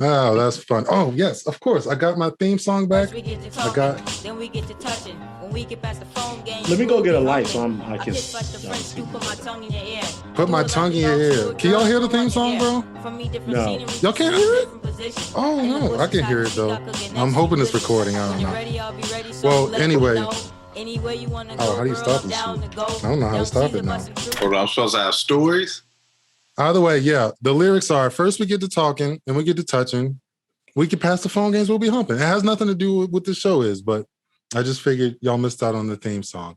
Oh, that's fun. Oh, yes, of course. I got my theme song back. I got. Then we get to touching. When we get past the phone game. Let me go get a light so I can. Put my tongue in your ear. Put my tongue in your ear. Can y'all hear the theme song, bro? No. Y'all can't hear it? Oh, no. I can hear it, though. I'm hoping it's recording. I don't know. Well, anyway. Oh, how do you stop this shit? I don't know how to stop it now. Hold on, I'm supposed to have stories? Either way, yeah. The lyrics are, first we get to talking, and we get to touching. We get past the phone games, we'll be humping. It has nothing to do with what the show is, but I just figured y'all missed out on the theme song.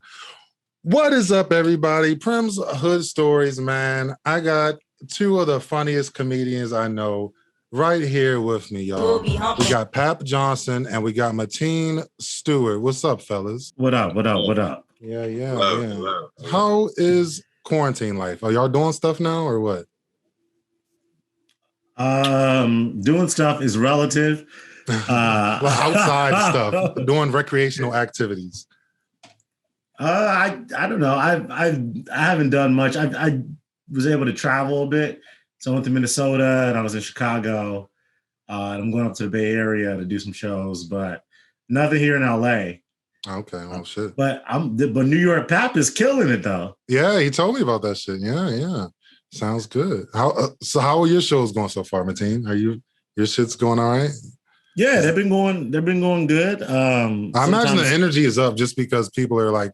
What is up, everybody? Prim's Hood Stories, man. I got two of the funniest comedians I know right here with me, y'all. We got Papp Johnson and we got Mateen Stewart. What's up, fellas? What up? Yeah. Love. How is quarantine life? Are y'all doing stuff now or what? Doing stuff is relative. Well, outside stuff, doing recreational activities. I don't know. I haven't done much. I was able to travel a bit. So I went to Minnesota and I was in Chicago. And I'm going up to the Bay Area to do some shows, but nothing here in LA. Okay, well, shit. But New York Papp is killing it though. Yeah, he told me about that shit. Yeah. Sounds good. So how are your shows going so far, Mateen? Your shit's going all right? Yeah, they've been going good. I imagine the energy is up just because people are like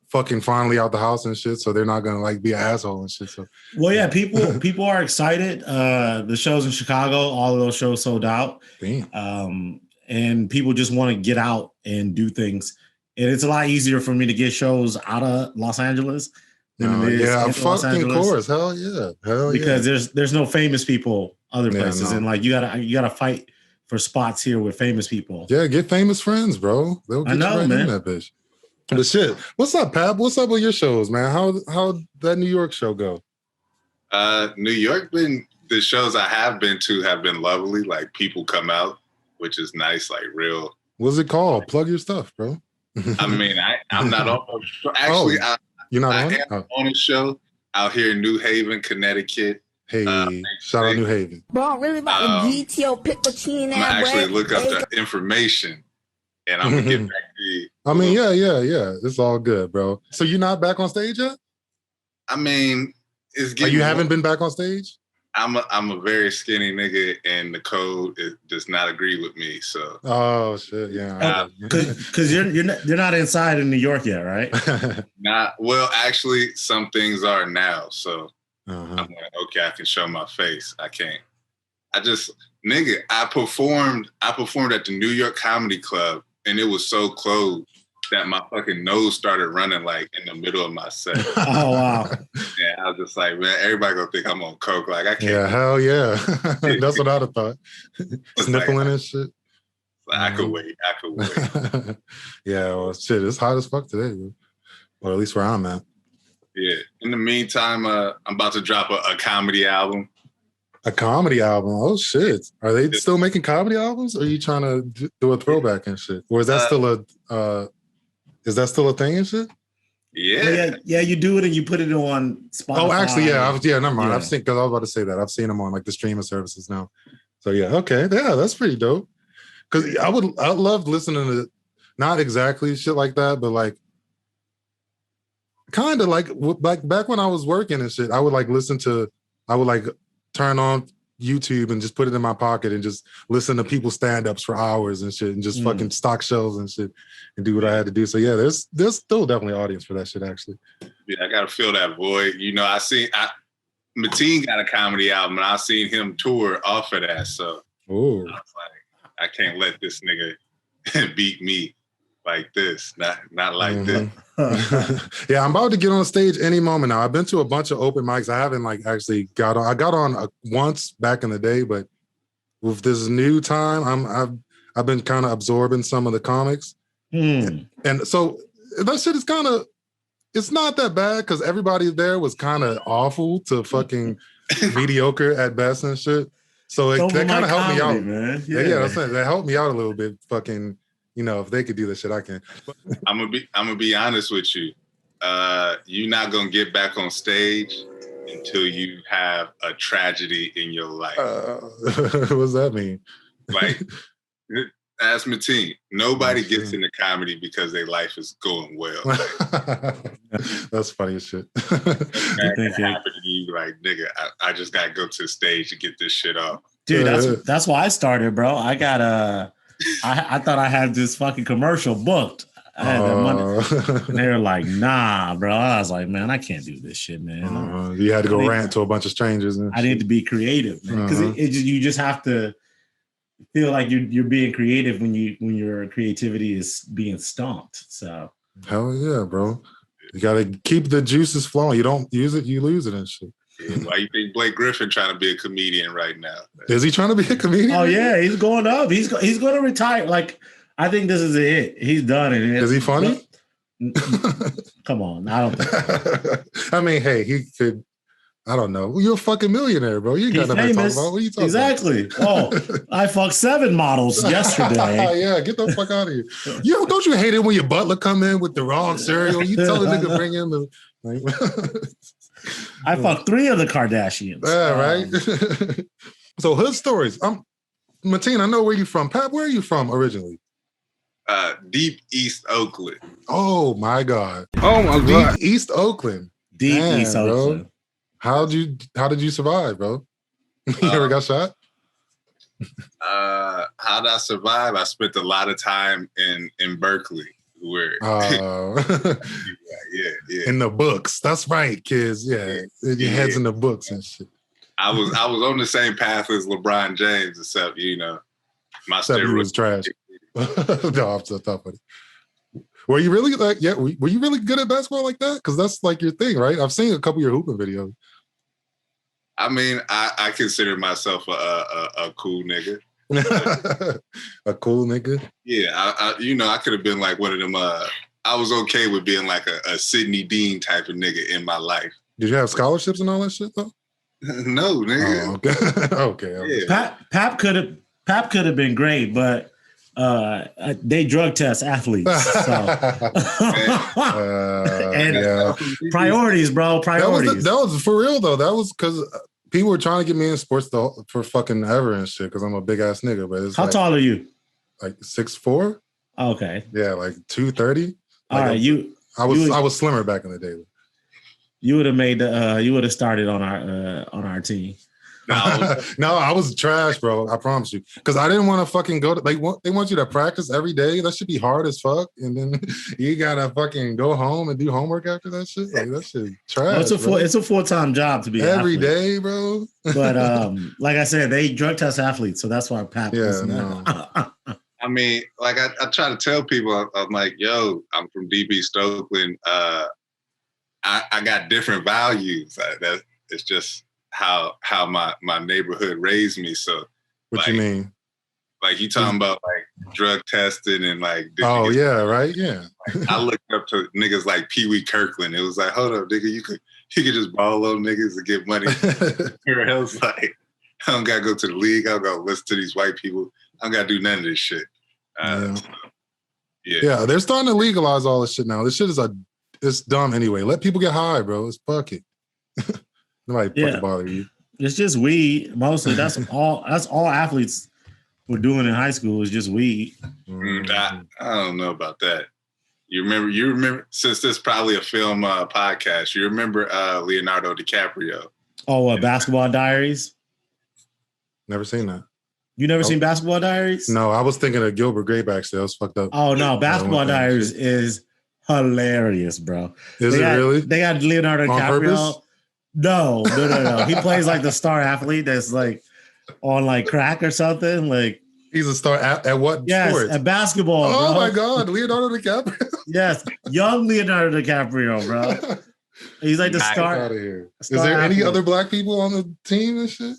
fucking finally out the house and shit, so they're not gonna like be an asshole and shit. So well, yeah, people are excited. The shows in Chicago, all of those shows sold out. Damn. And people just want to get out and do things. And it's a lot easier for me to get shows out of Los Angeles than it is in Los fucking Angeles. course. Hell yeah. Because there's no famous people other places, no. and like you gotta fight for spots here with famous people. Yeah, get famous friends, bro. They'll get you right in that bitch. But shit, what's up, Papp? What's up with your shows, man? How that New York show go? New York the shows I have been to have been lovely. Like people come out, which is nice, like real. What's it called? Plug your stuff, bro. I mean, I'm not on a show. Actually, you're not on it? On a show out here in New Haven, Connecticut. Hey, shout out New Haven. Bro, I'm really about to get your pickle cheese. I'm gonna actually look up the information and I'm gonna get back to you. I mean, yeah. It's all good, bro. So you're not back on stage yet? I mean, it's getting. You haven't been back on stage? I'm a very skinny nigga, and the code does not agree with me. So. Oh shit! Yeah. Because you're not inside in New York yet, right? Well, actually, some things are now. So I'm like, okay, I can show my face. I can't. I performed at the New York Comedy Club, and it was so close that my fucking nose started running like in the middle of my set. Oh wow! Yeah, I was just like, man, everybody gonna think I'm on coke. Like I can't. Yeah, hell yeah. That's what I'd have thought. Sniffling and shit. I could wait. Yeah, well, shit, it's hot as fuck today, bro. Or at least where I'm at. Yeah. In the meantime, I'm about to drop a comedy album. A comedy album? Oh shit! Are they still making comedy albums? Or are you trying to do a throwback and shit? Or is that still a thing and shit? Yeah. Yeah. You do it and you put it on Spotify. Oh, actually, yeah. Never mind. Yeah. I've seen because I was about to say that I've seen them on like the streaming services now. So yeah, okay, yeah, that's pretty dope. Because I love listening to not exactly shit like that, but like kind of like back when I was working and shit. I would turn on YouTube and just put it in my pocket and just listen to people stand-ups for hours and shit and just fucking stock shows and shit and do what I had to do. So yeah, there's still definitely an audience for that shit actually. Yeah, I gotta fill that void. You know, Mateen got a comedy album and I seen him tour off of that. So I was like, I can't let this nigga beat me like this. Not like this. Yeah, I'm about to get on stage any moment now. I've been to a bunch of open mics. I haven't like actually got on. I got on once back in the day, but with this new time, I've been kind of absorbing some of the comics, and so that shit is kind of. It's not that bad because everybody there was kind of awful to fucking mediocre at best and shit. So that kind of helped me out, man. Yeah, that's it. That helped me out a little bit. Fucking. You know, if they could do this shit, I can. I'm gonna be honest with you. You're not gonna get back on stage until you have a tragedy in your life. What does that mean? Like, ask Mateen. Nobody gets into comedy because their life is going well. That's funny as shit. That can happen to you, like, nigga, I just gotta go to the stage to get this shit off. Dude, that's why I started, bro. I got I thought I had this fucking commercial booked. I had that money. And they were like, nah, bro. I was like, man, I can't do this shit, man. You had to go rant to a bunch of strangers. And I need to be creative, man. Because you just have to feel like you're being creative when your creativity is being stomped. So hell yeah, bro. You gotta keep the juices flowing. You don't use it, you lose it and shit. Why you think Blake Griffin trying to be a comedian right now? Is he trying to be a comedian? Oh yeah, he's going up. He's going to retire. Like, I think this is it. He's done it. Is he funny? Come on, I don't think. I mean, hey, he could. I don't know. You're a fucking millionaire, bro. You got nothing to talk about. What are you talking exactly. about? Oh, I fucked 7 models yesterday. Yeah, get the fuck out of here. Yo, don't you hate it when your butler come in with the wrong cereal? You tell the nigga bring in the. I fucked 3 of the Kardashians. Yeah, right. So hood stories. Mateen, I know where you from. Papp, where are you from originally? Deep East Oakland. Oh my God. Oh my God. Deep East Oakland. Deep East Oakland. Bro. How did you survive, bro? You ever got shot? How did I survive? I spent a lot of time in Berkeley. Where yeah. In the books. That's right, kids. Yeah. Your head's in the books and shit. I was on the same path as LeBron James, except my steroids was trash. No, I'm so tough with it. Were you really were you really good at basketball like that? Because that's like your thing, right? I've seen a couple of your hooping videos. I mean, I consider myself a cool nigga. A cool nigga? Yeah, I could have been like one of them. I was okay with being like a Sidney Dean type of nigga in my life. Did you have scholarships and all that shit though? No, nigga. Oh, okay. Yeah. Papp could have been great, but they drug test athletes. So. Priorities, bro. Priorities. That was for real though. That was because people were trying to get me in sports for fucking ever and shit because I'm a big ass nigga. But it's how tall are you? Like 6'4". Okay. Yeah, like 230. All right, I was slimmer back in the day. You would have made you would have started on our team. No, I was trash, bro. I promise you. Because I didn't want to fucking go to, they want you to practice every day. That should be hard as fuck. And then you gotta fucking go home and do homework after that shit. Like that shit trash. It's a full-time job to be every day, bro. But like I said, they drug test athletes, so that's why Papp is no. I mean, like I try to tell people, I'm like, yo, I'm from Deep East Oakland. I got different values. That it's just how my neighborhood raised me. So what you mean? Like you talking about like drug testing and like oh yeah, right? Yeah. Like, I looked up to niggas like Pee Wee Kirkland. It was like, hold up, nigga, you could just ball on niggas and get money. I was like, I don't gotta go to the league, I don't gotta listen to these white people. I don't gotta do none of this shit. Yeah, they're starting to legalize all this shit now. This shit it's dumb anyway. Let people get high, bro. It's fuck it. Nobody fucking bother you. It's just weed. Mostly that's all athletes were doing in high school is just weed. I don't know about that. You remember since this is probably a film podcast, you remember Leonardo DiCaprio. Oh, Basketball Diaries? Never seen that. You never seen Basketball Diaries? No, I was thinking of Gilbert Grape actually. I was fucked up. Oh no, Basketball Diaries is hilarious, bro. Is it really? They got Leonardo DiCaprio. Purpose? No. He plays like the star athlete that's like on like crack or something. Like he's a star at what sport? At basketball. Oh bro. my God, Leonardo DiCaprio. Yes, young Leonardo DiCaprio, bro. He's like the star. Out of here. Is there any other black people on the team and shit?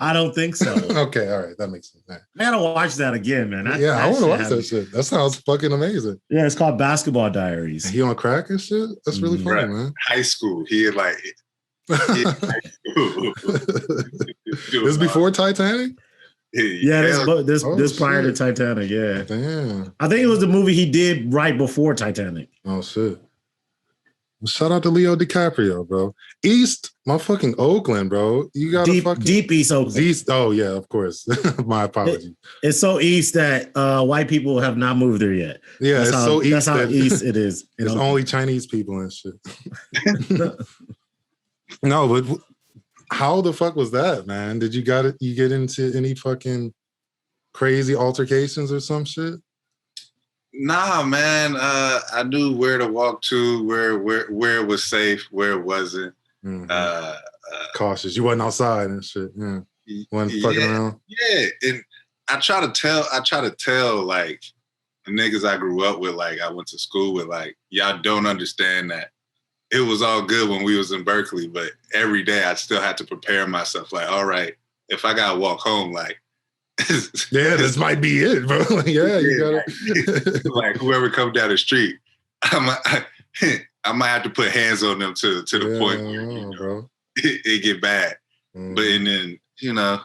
I don't think so. Okay, all right, that makes sense. I gotta watch that again, man. I want to watch that shit. That sounds fucking amazing. Yeah, it's called Basketball Diaries. He on crack and shit? That's really funny, man. High school. He had like This before Titanic? Yeah, this prior to Titanic, yeah. Damn. I think it was the movie he did right before Titanic. Oh shit. Shout out to Leo DiCaprio, bro. East, my fucking Oakland, bro. You got deep East Oakland. East. Oh yeah, of course. My apologies. It's so east that white people have not moved there yet. Yeah, it's so east. That's how east it is. It's only Chinese people and shit. No, but how the fuck was that, man? Did you get into any fucking crazy altercations or some shit? Nah, man. I knew where to walk to, where it was safe, where it wasn't. Mm-hmm. Cautious. You wasn't outside and shit. Yeah. Wasn't fucking around. Yeah. And I try to tell like the niggas I grew up with, like I went to school with, like, y'all don't understand that it was all good when we was in Berkeley, but every day I still had to prepare myself. Like, all right, if I gotta walk home, like, yeah, this might be it, bro. Yeah, you gotta like whoever comes down the street, I might have to put hands on them to the point where bro. It get bad. But and then, you know,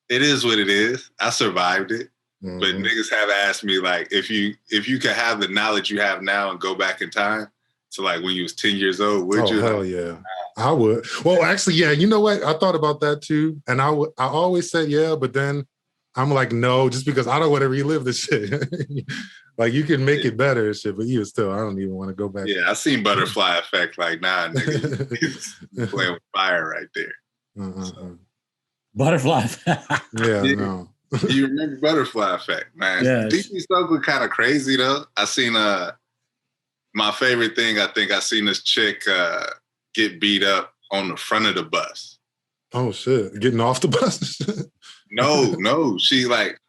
it is what it is. I survived it. But niggas have asked me, like, if you could have the knowledge you have now and go back in time to like when you was 10 years old, would you? Hell yeah. I would. Well, actually, yeah, you know what? I thought about that too. And I always said yeah, but then I'm like, no, just because I don't want to relive this shit. Like, you can make it better and shit, but even still, I don't even want to go back. Yeah, I seen Butterfly Effect. Like, nah, nigga, playing with fire right there. So. Butterfly Effect. Yeah, no. You remember Butterfly Effect, man? Yeah. DP Stokely kind of crazy though. I seen my favorite thing. I think I seen this chick get beat up on the front of the bus. Oh shit! Getting off the bus? No. She like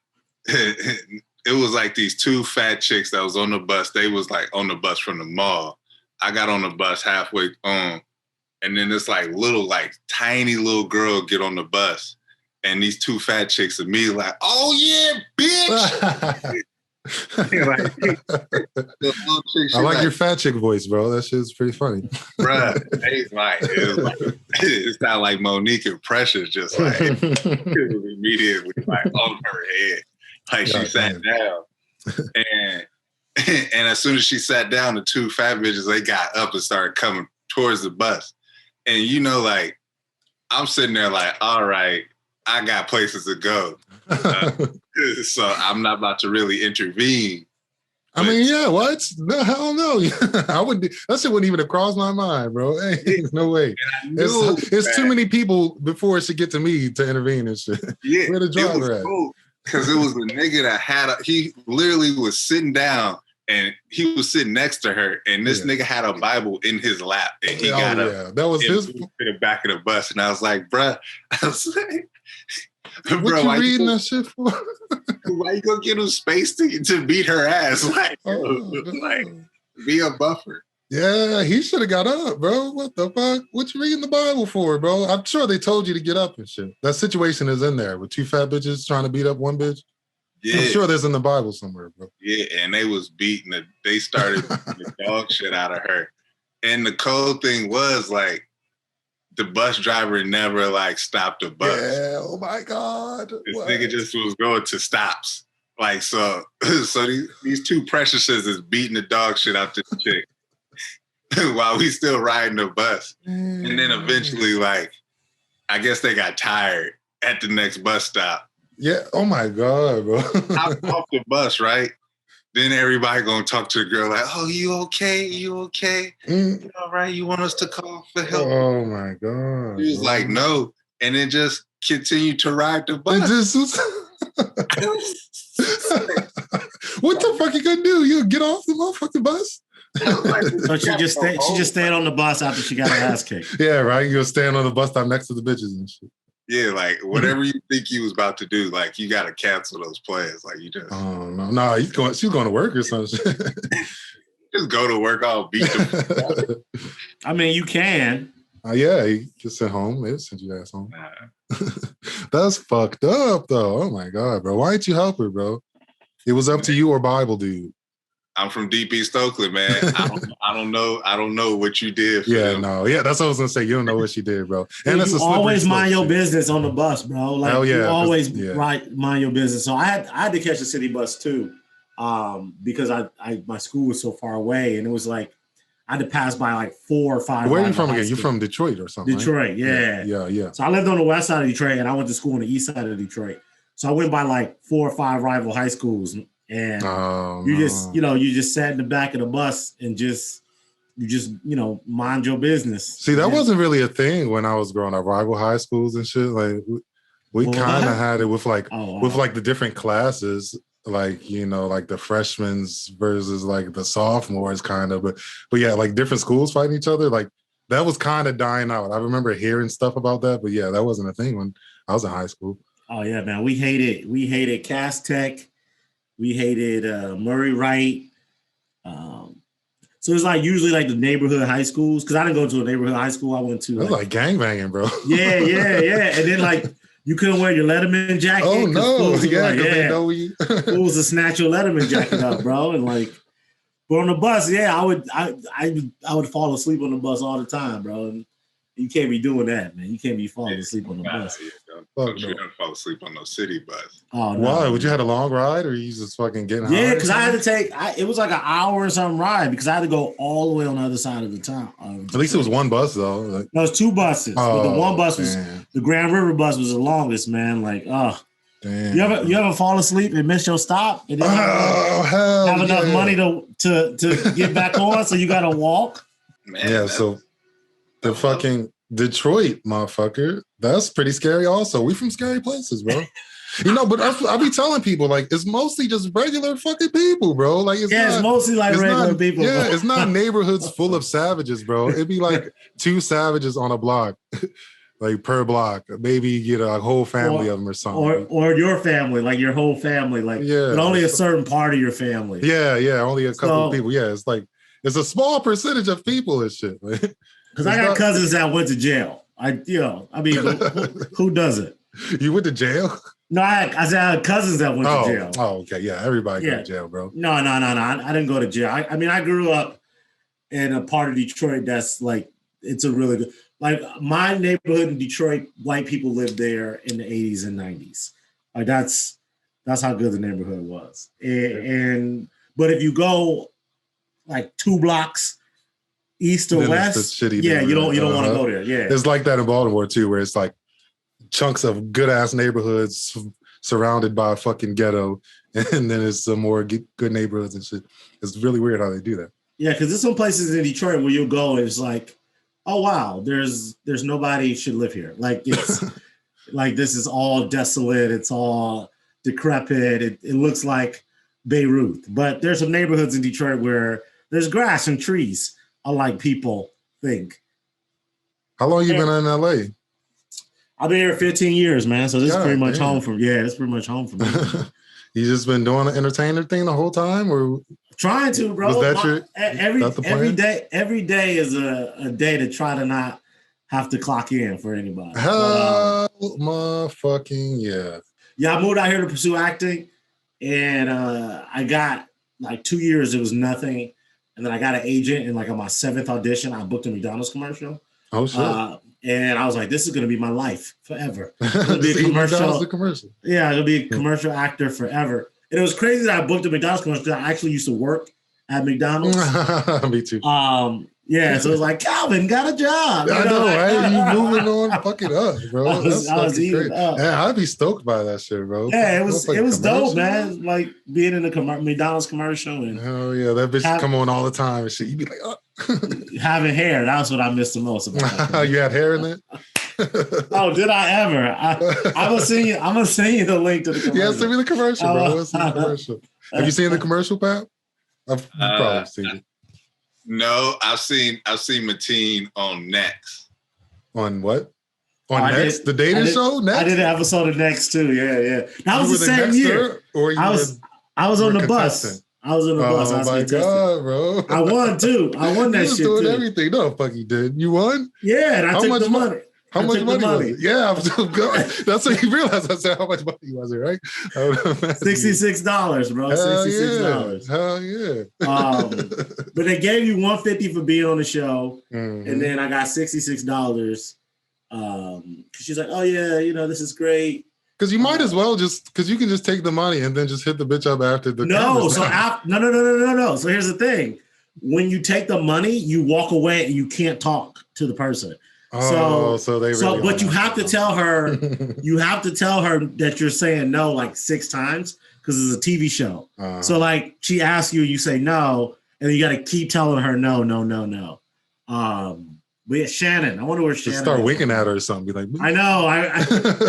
it was like these two fat chicks that was on the bus. They was like on the bus from the mall. I got on the bus halfway on, and then this like little like tiny little girl get on the bus. And these two fat chicks immediately like, oh yeah, bitch. I like your fat chick voice, bro. That shit's pretty funny. Bruh, it's not like Monique and Precious, just like it was immediately like on her head. Like she sat down. And as soon as she sat down, the two fat bitches, they got up and started coming towards the bus. And you know, like, I'm sitting there like, all right, I got places to go. So I'm not about to really intervene. I mean, yeah, what? No, hell no. I would. That shit wouldn't even have crossed my mind, bro. Hey, no way. It's too many people before it should get to me to intervene and shit. Yeah, where the driver at? Cool because it was the nigga that he literally was sitting down and he was sitting next to her, and this nigga had a Bible in his lap, and he got up. Yeah, that was his in the back of the bus, and I was like, bruh, what bro, you reading that shit for? Why you gonna give him space to beat her ass? Like, like, be a buffer. Yeah, he should have got up, bro. What the fuck? What you reading the Bible for, bro? I'm sure they told you to get up and shit. That situation is in there with two fat bitches trying to beat up one bitch. Yeah. I'm sure there's in the Bible somewhere, bro. Yeah, and they was beating it. They started beating the dog shit out of her. And the cold thing was, like, the bus driver never like stopped the bus. Yeah, oh my God. This nigga just was going to stops. Like, so these two preciouses is beating the dog shit out this chick while we still riding the bus. And then eventually, like, I guess they got tired at the next bus stop. Yeah, oh my God, bro. Hopped off the bus, right? Then everybody gonna talk to the girl like, "Oh, you okay? You okay? You all right? You want us to call for help?" Oh my God! She was like, "No," and then just continued to ride the bus. What the fuck you gonna do? You get off the motherfucking bus? So she just stayed on the bus after she got her ass kicked. Yeah, right. You gonna stand on the bus stop next to the bitches and shit. Yeah, like whatever you think you was about to do, like you gotta cancel those plans. Like you just no, she's going to work or something. Just go to work all beat them. I mean, you can. Yeah, you can send home. They'll send you ass home. That's fucked up though. Oh my God, bro. Why didn't you help her, bro? It was up to you or Bible dude. I'm from DP Stokely, man. I don't know what you did for them. That's what I was gonna say. You don't know what she did, bro. And you always mind your business on the bus, bro. Like, hell yeah, you always mind your business. So I had to catch the city bus too, because my school was so far away, and it was like I had to pass by like 4 or 5. Where are you from again? You're from Detroit or something? Detroit, right? yeah. So I lived on the west side of Detroit, and I went to school on the east side of Detroit. So I went by like 4 or 5 rival high schools, and you just sat in the back of the bus and just mind your business. See, that wasn't really a thing when I was growing up. Rival high schools and shit. Like we kind of had it with like the different classes. Like, like the freshmen versus like the sophomores kind of, but yeah, like different schools fighting each other. Like that was kind of dying out. I remember hearing stuff about that, but yeah, that wasn't a thing when I was in high school. Oh yeah, man. We hated Cass Tech. We hated Murray Wright. So it's like usually like the neighborhood high schools. Cause I didn't go to a neighborhood high school. I went to that's like gangbanging, bro. Yeah. And then like you couldn't wear your Letterman jacket. Oh no! Yeah, they know you. Fools to snatch your Letterman jacket up, bro. And like, but on the bus, I would fall asleep on the bus all the time, bro. And you can't be doing that, man. You can't be falling asleep on the bus. Don't fall asleep on no city bus. Oh no! Why? Would you had a long ride, or you just fucking getting high? Yeah, because I had to take. It was like an hour or something ride because I had to go all the way on the other side of the town. At least it was one bus though. Like, no, it was 2 buses. But the one bus was the Grand River bus was the longest, man. Like, damn. You ever fall asleep and miss your stop and then have enough money to get back on, so you got to walk? Man, yeah, so the fucking Detroit, motherfucker, that's pretty scary also. We from scary places, bro. But I be telling people, like, it's mostly just regular fucking people, bro. Like, it's mostly like regular people. Yeah, bro. It's not neighborhoods full of savages, bro. It'd be like 2 savages on a block. Like per block, maybe you get a whole family of them or something, or your family, like your whole family, like but only a certain part of your family. Yeah, only a couple of people. Yeah, it's like it's a small percentage of people and shit. Because I got cousins that went to jail. Who doesn't? You went to jail? No, I said I had cousins that went to jail. Oh, okay, yeah, everybody go to jail, bro. No, I didn't go to jail. I mean, I grew up in a part of Detroit that's like it's a really good. Like my neighborhood in Detroit, white people lived there in the 80s and 90s. Like that's how good the neighborhood was. But if you go like 2 blocks east or west, you don't want to go there. Yeah, it's like that in Baltimore too, where it's like chunks of good ass neighborhoods surrounded by a fucking ghetto, and then it's some more good neighborhoods and shit. It's really weird how they do that. Yeah, because there's some places in Detroit where you'll go and it's like, oh wow, there's nobody should live here. Like it's like this is all desolate, it's all decrepit, it looks like Beirut. But there's some neighborhoods in Detroit where there's grass and trees, unlike people think. How long you been in LA? I've been here 15 years, man. So this is pretty much home for me. It's pretty much home for me. You just been doing the entertainer thing the whole time, or trying to, bro? Was that every day is a day to try to not have to clock in for anybody. Hell, motherfucking yeah. Yeah, I moved out here to pursue acting, and I got like 2 years. It was nothing, and then I got an agent, and like on my 7th audition, I booked a McDonald's commercial. Oh shit. And I was like, this is going to be my life forever. It'll be a commercial. Yeah, it'll be a commercial actor forever. And it was crazy that I booked a McDonald's commercial because I actually used to work at McDonald's. Me too. Yeah, so it was like, Calvin got a job. I know, right? You moving on, fuck it up, bro. I was eating up. Man, I'd be stoked by that shit, bro. Yeah, it was dope, man. Like being in a McDonald's commercial. And hell yeah, that bitch come on all the time and shit. You'd be like, oh. Having hair, that's what I missed the most about that. You had hair in it? Oh, did I ever? I'm gonna send you the link to the commercial. Yeah, send me the commercial, bro. Let's see the commercial. Have you seen the commercial, Pat? I've probably seen it. No, I've seen Mateen on Next. On what? On Next? The dating show? Next? I did an episode of Next too. Yeah. That was the same year. I was on the bus. I was on the bus. Oh my god, bro! I won too. I won that shit. You was doing everything. No, fuck you did. You won? Yeah, and I took the money. How much money was it? Yeah, I'm so good. That's what you realized. I said, how much money was it, right? $66, bro. $66. Hell yeah. But they gave you $150 for being on the show, and then I got $66. She's like, oh yeah, this is great. Because you might as well because you can just take the money and then just hit the bitch up after the. No. So no. So here's the thing. when you take the money, you walk away and you can't talk to the person. So but you have to tell her, that you're saying no like 6 times because it's a TV show. So like she asks you, you say no, and then you got to keep telling her no. But yeah, Shannon, I wonder where Shannon. Just start winking at her or something. Be like, I know,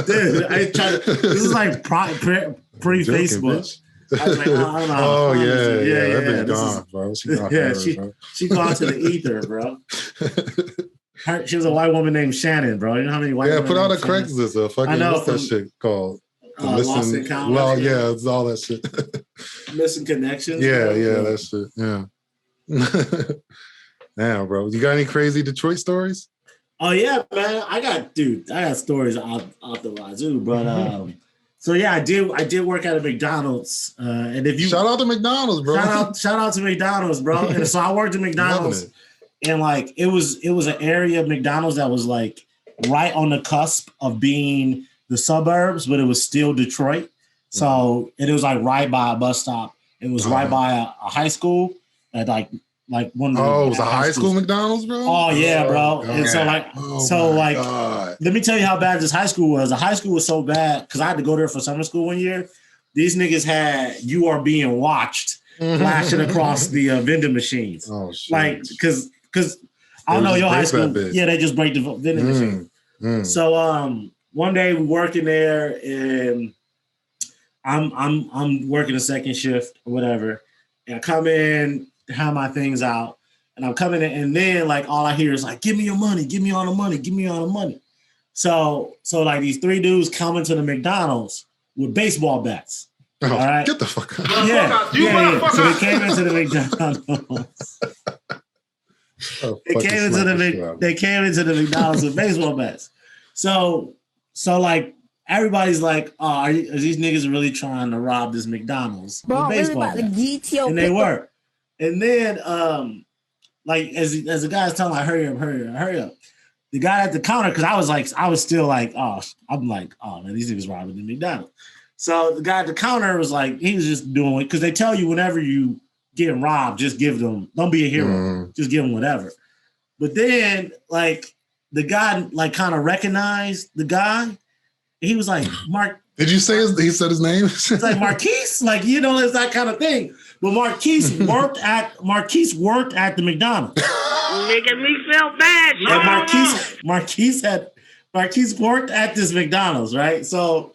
dude, I try. This is like pre-Facebook. I was like, I don't know. Oh yeah. That bitch gone, bro. She gone forever, she gone to the ether, bro. She was a white woman named Shannon, bro. You know how many white women? Put out a Craigslist. Fucking what's that shit called? Lost Encounters. Well, yeah, it's all that shit. Missing connections. Yeah, that shit. Yeah. Damn, bro. You got any crazy Detroit stories? Oh yeah, man. I got stories out the wazoo, but so yeah, I did work at a McDonald's, and if you shout out to McDonald's, bro. Shout out to McDonald's, bro. And so I worked at McDonald's, and like it was an area of McDonald's that was like right on the cusp of being the suburbs, but it was still Detroit. So it was like right by a bus stop. It was right by a high school, at like one. It was a high school McDonald's, bro. Oh yeah, bro. And so let me tell you how bad this high school was. The high school was so bad because I had to go there for summer school one year. These niggas had "You Are Being Watched" flashing across the vending machines. Oh shit! Like because I don't know your high school. Yeah, they just break the vending machine. So one day we working there and I'm working a second shift or whatever, and I come in to have my things out, and I'm coming in, and then like all I hear is like, "Give me your money, give me all the money, give me all the money." So like these 3 dudes come into the McDonald's with baseball bats. Oh, all right, get the fuck out! Yeah. So they came into the McDonald's. They came into the McDonald's with baseball bats. So like everybody's like, "Oh, are these niggas really trying to rob this McDonald's with baseball bats?" And they were. And then, like as the guy's telling, like, hurry up. The guy at the counter, because I was still like, oh man, these niggas robbing the McDonald's. So the guy at the counter was like, he was just doing it because they tell you whenever you get robbed, just give them, don't be a hero, just give them whatever. But then, like, the guy like kind of recognized the guy. He was like, Mark. Did you say he said his name? It's like Marquise, like, you know, it's that kind of thing. But Marquise worked at the McDonald's. Making me feel bad. And Marquise worked at this McDonald's, right? So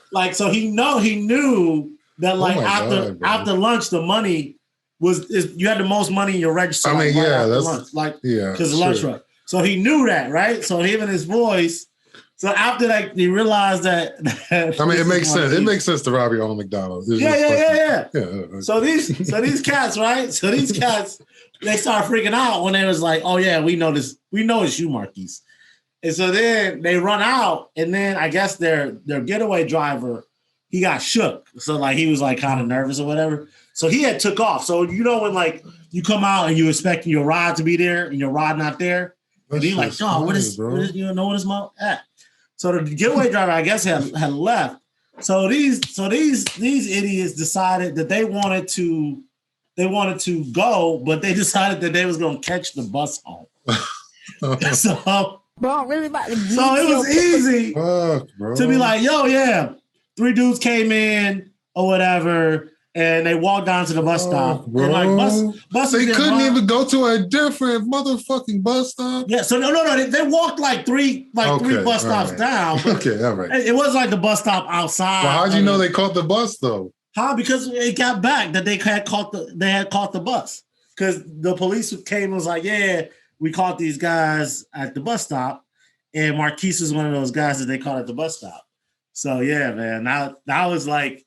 he knew that like after lunch the money you had the most money in your register. I mean, that's lunch, because the lunch run. So he knew that, right? So him and his boys. So after that, he realized that. I mean, it makes sense. It makes sense to rob your own McDonald's. Yeah. So these cats, right? So these cats, they start freaking out when they was like, "Oh yeah, we know this. We know it's you, Marquise." And so then they run out, and then I guess their getaway driver, he got shook. So like he was like kind of nervous or whatever. So he had took off. So you know when like you come out and you expecting your ride to be there and your ride not there, and he's like, "Oh, what is you know what is my at?" So the getaway driver, I guess, had left. So these idiots decided that they wanted to go, but they decided that they was gonna catch the bus home. So bro, really about to so it was easy to be like, yo, yeah, 3 dudes came in or whatever, and they walked down to the bus stop. Bro. And like bus they couldn't even go to a different motherfucking bus stop. Yeah, so no, they walked like three bus stops down. Okay, all right. It was like the bus stop outside. Well, how'd you know they caught the bus though? Because it got back that they had caught the bus. Because the police came and was like, yeah, we caught these guys at the bus stop, and Marquise is one of those guys that they caught at the bus stop. So yeah, man, that was like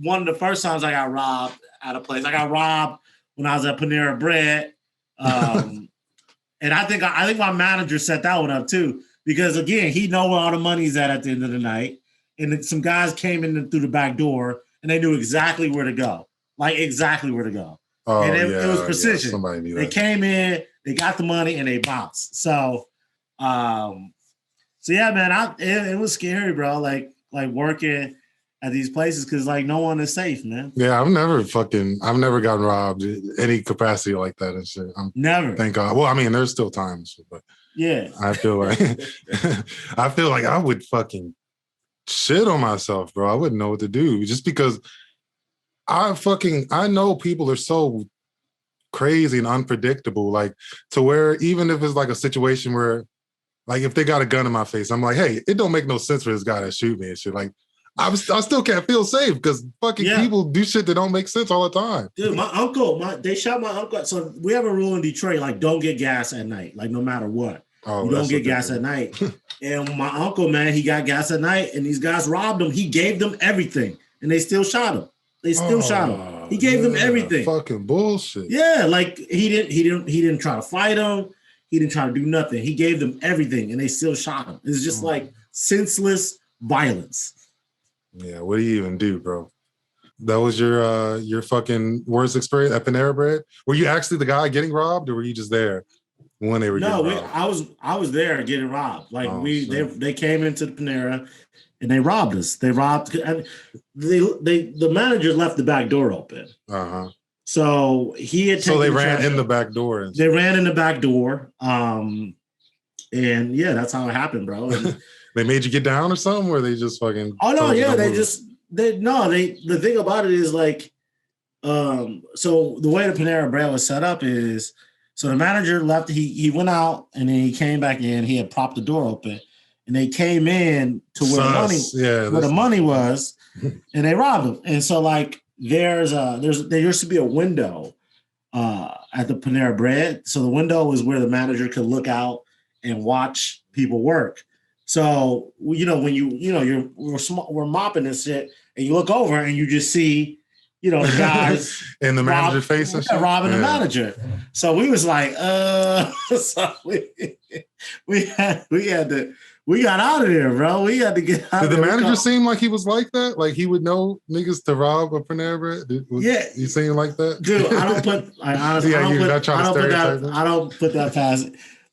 one of the first times I got robbed at a place. I got robbed when I was at Panera Bread, and I think my manager set that one up too, because again, he know where all the money's at the end of the night, and then some guys came in through the back door and they knew exactly where to go, and it was precision. Somebody knew they came in, they got the money, and they bounced. So yeah, man, it was scary, bro. Like working at these places because like no one is safe, man. Yeah, I've never gotten robbed in any capacity like that and shit. Never. Thank God. Well, I mean, there's still times, but yeah, I feel like I would fucking shit on myself, bro. I wouldn't know what to do just because I know people are so crazy and unpredictable, like to where even if it's like a situation where like if they got a gun in my face, I'm like, hey, it don't make no sense for this guy to shoot me and shit. Like I still can't feel safe because fucking people do shit that don't make sense all the time. Dude, they shot my uncle. So we have a rule in Detroit, like don't get gas at night, like no matter what. You don't get gas at night. And my uncle, man, he got gas at night and these guys robbed him. He gave them everything and they still shot him. Shot him. He gave them everything. Fucking bullshit. Yeah, like he didn't try to fight them. He didn't try to do nothing. He gave them everything and they still shot him. It's just like senseless violence. Yeah, what do you even do, bro? That was your fucking worst experience at Panera Bread? Were you actually the guy getting robbed or were you just there when they were getting robbed? I was there getting robbed. Like they came into the Panera and they robbed us. They robbed. The manager left the back door open. So he had. So they ran in the back door. They ran in the back door. And yeah, that's how it happened, bro. And they made you get down or something, or they just fucking. Oh no, yeah, the thing about it is like, so the way the Panera Bread was set up is, so the manager left. He went out and then he came back in. He had propped the door open. And they came in to where the money was, and they robbed them. And so, like, there used to be a window at the Panera Bread. So the window was where the manager could look out and watch people work. So when we're mopping this shit, and you look over and you just see, the guys in the manager face and shit, robbing the manager. So we was like, so we got out of there, bro. We had to get out. Did the manager seem like he was like that? Like he would know niggas to rob a Panera Bread? He seemed like that? Dude, I don't put. Honestly, I don't put that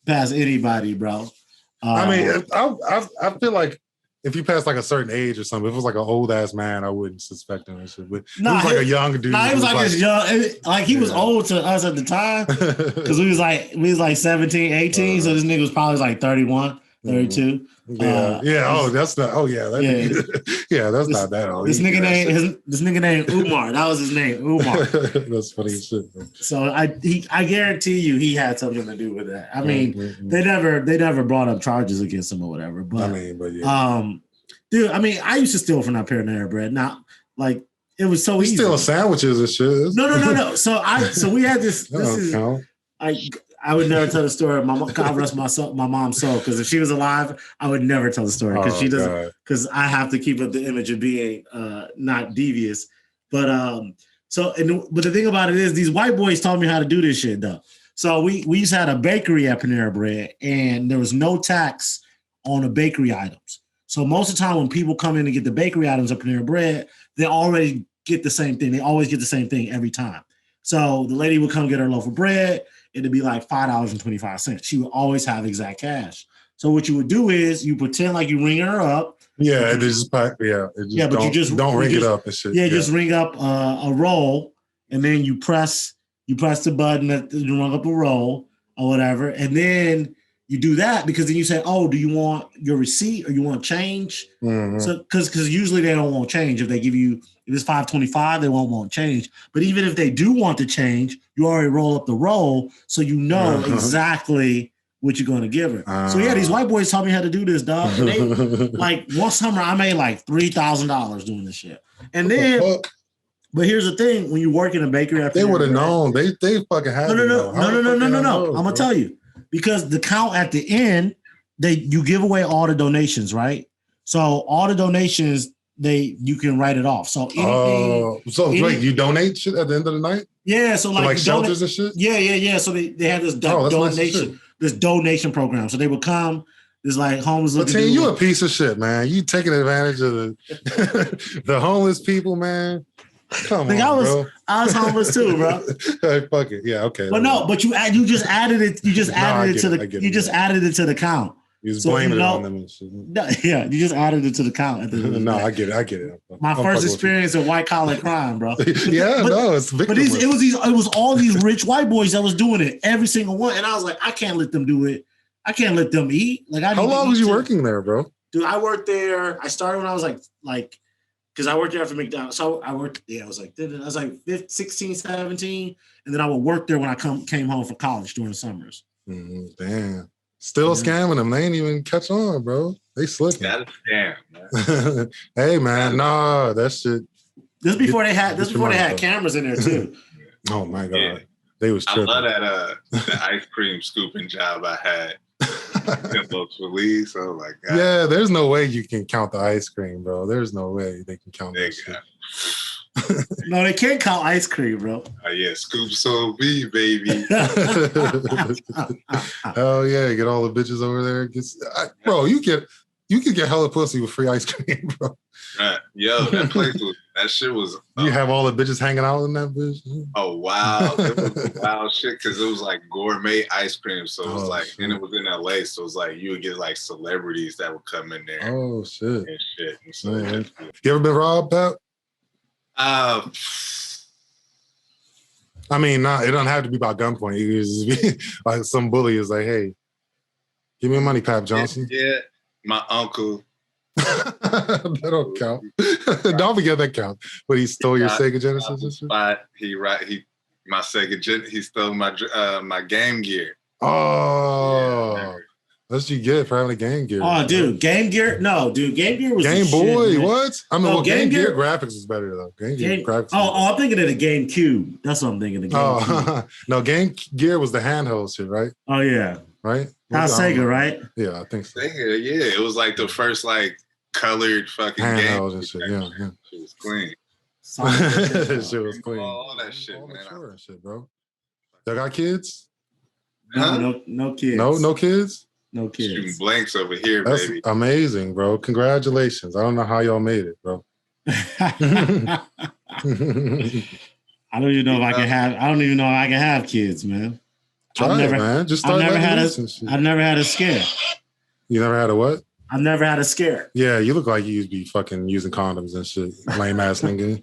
past anybody, bro. I mean, I feel like if you pass like a certain age or something, if it was like an old ass man, I wouldn't suspect him and shit. But he was like a young dude. He was like this young, like he was old to us at the time because we was like 17, 18. So this nigga was probably like 31. 32. That's not. That's not that old. This nigga named Umar. That was his name, Umar. That's funny as shit. Man. So I guarantee you he had something to do with that. I mean, they never brought up charges against him or whatever. But dude, I mean, I used to steal from that Panera Bread. Now, like it was so easy. Stealing sandwiches and shit. No. So we had this. I would never tell the story. God rest my mom's soul. Because if she was alive, I would never tell the story. Because she doesn't. Because I have to keep up the image of being not devious. But but the thing about it is, these white boys taught me how to do this shit though. So we used to have a bakery at Panera Bread, and there was no tax on the bakery items. So most of the time when people come in and get the bakery items at Panera Bread, they already get the same thing. They always get the same thing every time. So the lady would come get her loaf of bread. It'd be like $5.25. She would always have exact cash. So what you would do is you pretend like you ring her up. Yeah, but you just don't ring it up and shit. Yeah, just ring up a roll, and then you press the button that you rung up a roll or whatever, and then you do that because then you say, "Oh, do you want your receipt or you want change?" Mm-hmm. So because usually they don't want change. If they give you if it's $5.25, they won't want change. But even if they do want to change, you already roll up the roll, so you know exactly what you're going to give her. So yeah, these white boys taught me how to do this, dog. And they, like one summer, I made like $3,000 doing this shit. And then, but here's the thing: when you work in a bakery, they would have known. They fucking had. No. I'm gonna tell you because the count at the end, you give away all the donations, right? So all the donations. You can write it off. So anything. Wait, you donate shit at the end of the night? Yeah, so like shelters and shit. Yeah. So they have this donation program. So they would come. There's like homeless. Mateen, you a piece of shit, man. You taking advantage of the homeless people, man. Come on, bro. I was homeless too, bro. Fuck it. Yeah, okay. But no, but you just added it. You just added it to the count. You was blaming it on them and shit. No, yeah, you just added it to the count. No, I get it. My first experience of white collar crime, bro. Yeah, it's but it was all these rich white boys that was doing it, every single one, and I was like, I can't let them do it. I can't let them eat. Like, how long was you working there, bro? Dude, I worked there. I started when I was like, because I worked there after McDonald's. So I worked. Yeah, I was like 16, 17, and then I would work there when I came home from college during the summers. Damn. Still scamming them. They ain't even catch on, bro. They slipping. Got a scam, man. Hey, man, nah, that shit. This before they had cameras in there too. Oh my god, Yeah. They was tripping. I love that the ice cream scooping job I had. Those police. Oh my god. Yeah, there's no way you can count the ice cream, bro. There's no way they can count that shit. No, they can't count ice cream, bro. Oh yeah, scoop so me, baby. Hell yeah, get all the bitches over there. Bro, you could get hella pussy with free ice cream, bro. Right. Yo, that shit was. You have all the bitches hanging out in that bitch. Oh wow, it was wild shit because it was like gourmet ice cream. So it was and it was in LA, so it was like you would get like celebrities that would come in there. Oh shit. And shit. And so, you ever been robbed, Papp? I mean, it don't have to be by gunpoint. You can just be like some bully is like, hey, give me money, Papp Johnson. Yeah, my uncle. That don't count. Don't forget that count. But he stole your Sega Genesis. He stole my Game Gear. Oh, yeah, that's what you get for having a Game Gear. Oh, dude, Game Gear. No, dude, Game Gear was Game Boy. Shit, what? I mean, Game Gear graphics is better though. Game Gear graphics. I'm thinking of the GameCube. That's what I'm thinking of. Oh, no, Game Gear was the handheld shit, right? Oh yeah, right. That's Sega, right? Yeah, I think so. Sega, yeah, it was like the first like colored fucking handheld game. and shit. Yeah. It was clean. That shit was clean. All that shit, man. Shit, bro. Y'all got kids? No kids. No kids? No kids. Shooting blanks over here, That's baby. amazing, bro. Congratulations. I don't know how y'all made it, bro. I don't even know if I can have kids, man. Try it, man. Just start I've never had a scare. You never had a what? I've never had a scare. Yeah, you look like you'd be fucking using condoms and shit. Lame ass nigga.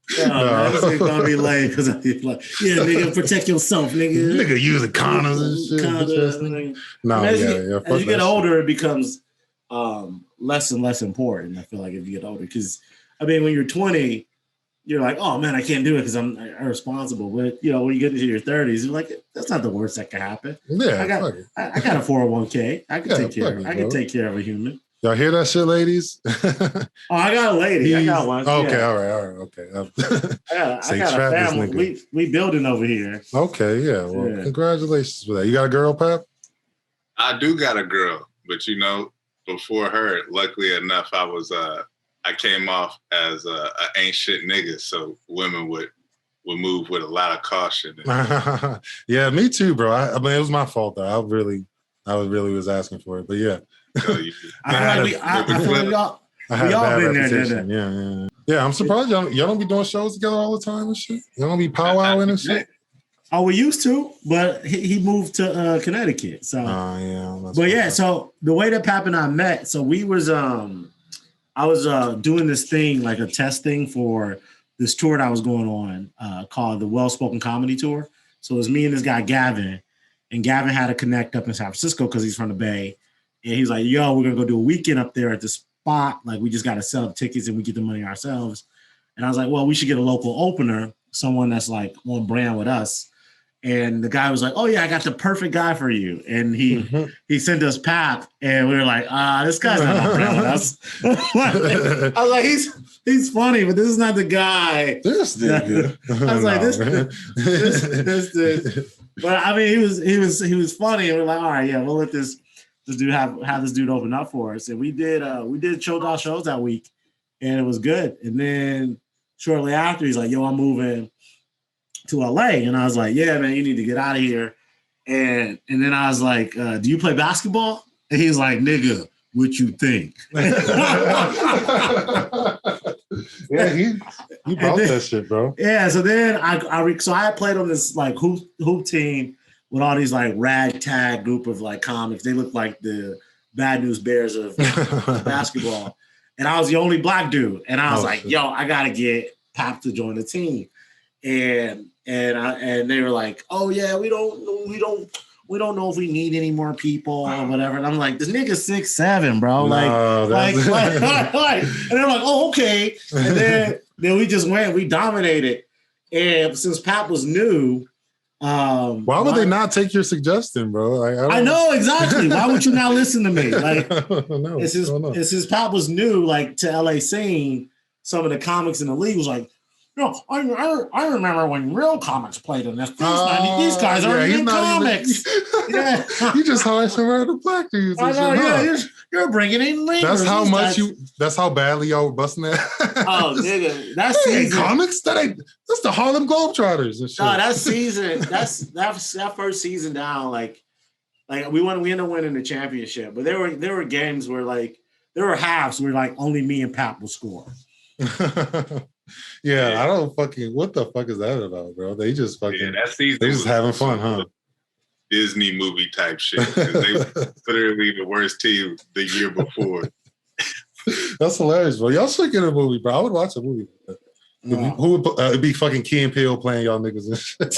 This is gonna be lame because I'm like, yeah, nigga, protect yourself, nigga. Nigga using condoms and shit. No, as you get older, it becomes less and less important. I feel like if you get older, because I mean, when you're 20, you're like, oh man, I can't do it because I'm irresponsible. But when you get into your 30s, you're like, that's not the worst that can happen. Yeah, I got a 401k. I can take care. I can take care of a human. Y'all hear that shit, ladies? I got a lady. I got one. Okay, yeah. all right, okay. I got a family. We building over here. Okay, yeah. Well, congratulations for that. You got a girl, Papp? I do got a girl, but before her, luckily enough, I came off as a ain't shit nigga, so women would move with a lot of caution. Yeah, me too, bro. I mean, it was my fault though. I really was asking for it, but yeah. So I feel like we all been there. Yeah. I'm surprised y'all don't be doing shows together all the time and shit. Y'all don't be powwowing and shit. Oh, we used to, but he moved to Connecticut. So, so the way that Papp and I met, so we was I was doing this thing, like a test thing for this tour that I was going on called the Well Spoken Comedy Tour. So it was me and this guy, Gavin. And Gavin had to connect up in San Francisco because he's from the Bay. And he's like, yo, we're going to go do a weekend up there at the spot. Like, we just got to sell the tickets and we get the money ourselves. And I was like, well, we should get a local opener, someone that's like on brand with us. And the guy was like, oh, yeah, I got the perfect guy for you. And he sent us Papp. And we were like, this guy's not on brand with us. I was like, he's funny, but this is not the guy. This nigga. I was like, this dude. But I mean, he was funny. And we're like, all right, yeah, we'll let this dude have this dude open up for us. And we did shows that week, and it was good. And then shortly after, he's like, yo, I'm moving to LA. And I was like, yeah, man, you need to get out of here. And then I was like, do you play basketball? And he's like, nigga, what you think? Yeah, he brought that shit, bro. Yeah, so then I had played on this like hoop team with all these like ragtag group of like comics. They look like the Bad News Bears of basketball. And I was the only black dude. And I was like, shit. Yo, I gotta get Papp to join the team. And they were like, oh yeah, we don't know if we need any more people or whatever. And I'm like, this nigga's 6'7", bro. No, like, and they're like, oh, okay. And then we just went, we dominated. And since Papp was new, why would they not take your suggestion, bro? I know exactly. Why would you not listen to me? Like, since Papp was new, like to LA scene, some of the comics in the league was like, no, I remember when real comics played in this. These guys aren't even comics. Yeah, you just hired some random black dudes. I know. Yeah, you're bringing in ringers. That's how much you. That's how badly y'all were busting that. Oh, nigga, that season. Comics. That's the Harlem Globetrotters and shit. No, that season. that first season down. Like we ended up winning the championship, but there were games where like there were halves where like only me and Papp will score. Yeah, I don't fucking. What the fuck is that about, bro? They just fucking. Yeah, that season they just having fun, huh? Disney movie type shit. They were literally the worst team the year before. That's hilarious, bro. Y'all should get a movie, bro. I would watch a movie. No. Who would it'd be fucking Key and Peele playing y'all niggas and shit.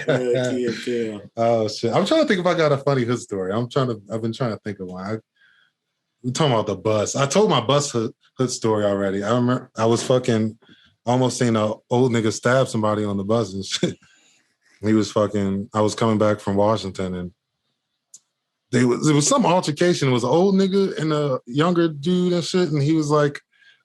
Key and Peele. Oh shit! I'm trying to think if I got a funny hood story. I've been trying to think of one. We're talking about the bus. I told my bus hood story already. I remember I was fucking almost seen an old nigga stab somebody on the bus and shit. He was fucking. I was coming back from Washington and there was some altercation. It was an old nigga and a younger dude and shit. And he was like,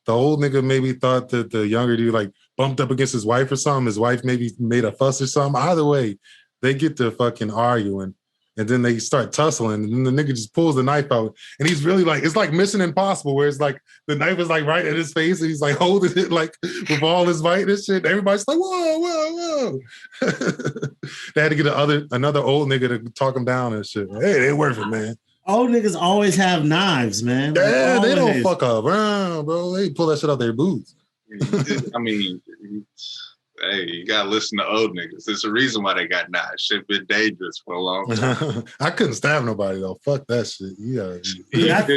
the old nigga maybe thought that the younger dude like bumped up against his wife or something. His wife maybe made a fuss or something. Either way, they get to fucking arguing. And then they start tussling, and then the nigga just pulls the knife out, and he's really like, it's like Mission Impossible, where it's like the knife is like right at his face, and he's like holding it like with all his might and shit. Everybody's like, whoa. They had to get another old nigga to talk him down and shit. Hey, they worth it, man. Old niggas always have knives, man. Yeah, they don't fuck up around, bro. They pull that shit out their boots. I mean, hey, you gotta listen to old niggas. There's a reason why they got knives. Shit been dangerous for a long time. I couldn't stab nobody though. Fuck that shit.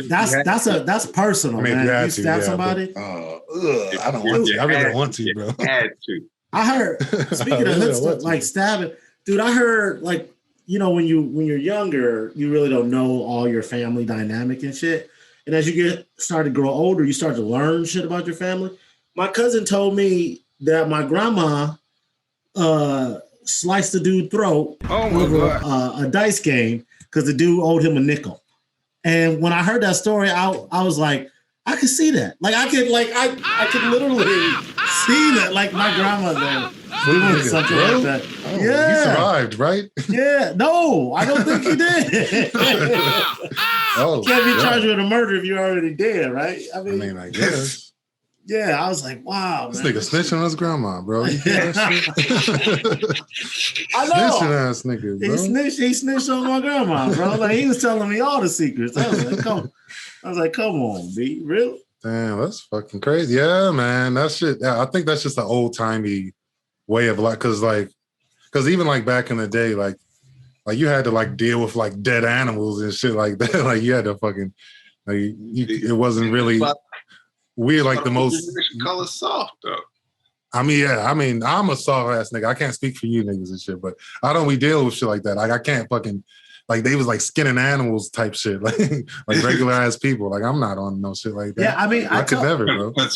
That's personal, I mean, man. You stab somebody? I don't want to. I really don't want to, bro. Had to. I heard. Speaking of hood stuff, like stabbing, dude. I heard like when you're younger, you really don't know all your family dynamic and shit. And as you start to grow older, you start to learn shit about your family. My cousin told me that my grandma sliced the dude's throat over a dice game because the dude owed him a nickel. And when I heard that story, I was like, I could see that. Like I could literally see that. Like my grandmother doing something like that. Oh, yeah, he survived, right? Yeah, no, I don't think he did. You can't be charged with a murder if you're already dead, right? I mean, I guess. Yeah, I was like, wow. This nigga snitching on his grandma, bro. I know. Snitching ass nigga, bro. He snitched on my grandma, bro. Like he was telling me all the secrets. I was like, come on, B. Really? Damn, that's fucking crazy. Yeah, man. That shit. Yeah, I think that's just an old timey way of like, cause even like back in the day, like you had to like deal with like dead animals and shit like that. Like you had to fucking it wasn't really. We're like the most color soft though. I mean, I'm a soft ass nigga. I can't speak for you niggas and shit, but we deal with shit like that. Like I can't fucking like they was like skinning animals type shit, like regular ass people. Like I'm not on no shit like that. Yeah, I mean, I could never, bro. I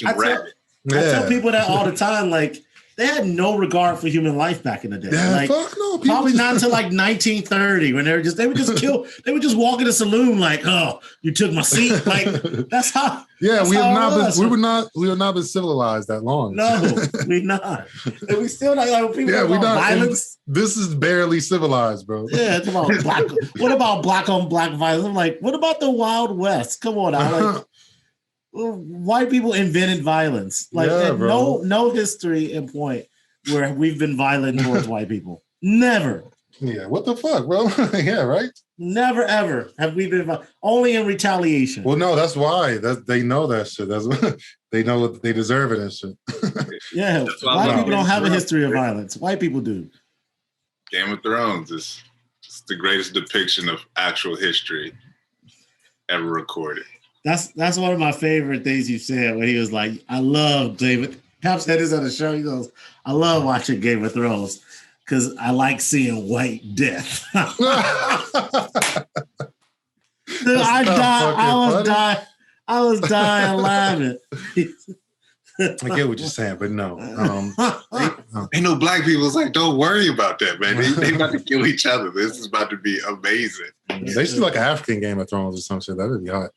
tell people that all the time, like they had no regard for human life back in the day. Yeah, like, fuck no. Probably not until like 1930 when they would just walk in the saloon like, oh, you took my seat. Like that's how. Yeah, we have not been civilized that long. No, we not. And we still not like people about violence. This is barely civilized, bro. Yeah, it's about black. What about black on black violence? I'm like, what about the Wild West? Come on now. Like, white people invented violence. Like no history and point where we've been violent towards white people. Never. Yeah, what the fuck, bro? Yeah, right? Never ever have we been involved. Only in retaliation. Well, no, that's why. They know that shit. That's what they know they deserve it and shit. Yeah, black people don't have a history of violence. White people do. Game of Thrones is the greatest depiction of actual history ever recorded. That's one of my favorite things you said when he was like, I love David. Papp said this on the show. He goes, I love watching Game of Thrones because I like seeing white death. Dude, I was dying laughing. I get what you're saying, but no. Ain't no black people. It's like, don't worry about that, man. They about to kill each other. This is about to be amazing. They should do like an African Game of Thrones or some shit. That would be hot.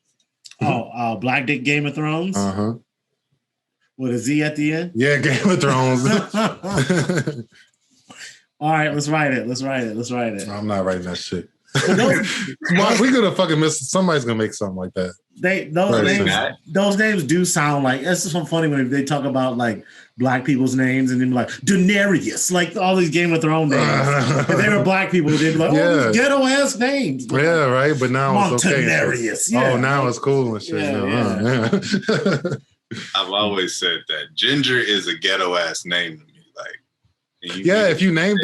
Black Dick Game of Thrones? Uh-huh. With a Z at the end? Yeah, Game of Thrones. All right, let's write it. I'm not writing that shit. We could have fucking missed. Somebody's gonna make something like that. Those names do sound like it's just so funny when they talk about like black people's names and then like Daenerys, like all these Game of Thrones names. If they were black people, they'd be like, these ghetto ass names. Yeah, right. But now it's okay. Yeah. Oh, now it's cool and shit. Yeah. I've always said that Ginger is a ghetto ass name to me. Like, if you named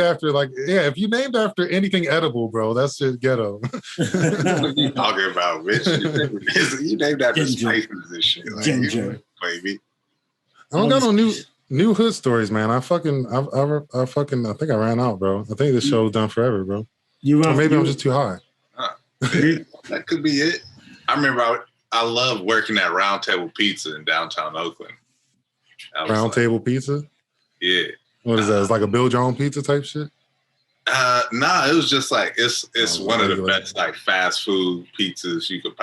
after anything edible, bro, that's shit ghetto. What are you talking about, Rich? You named after spices and shit. Like, Ginger, baby. I don't got no new hood stories, man. I think I ran out, bro. I think this show's done forever, bro. Maybe I'm just too high. That could be it. I remember I love working at Round Table Pizza in downtown Oakland. Table Pizza? Yeah. What is that? It's like a build your own pizza type shit? Nah, it was just like it's one of the best like fast food pizzas you could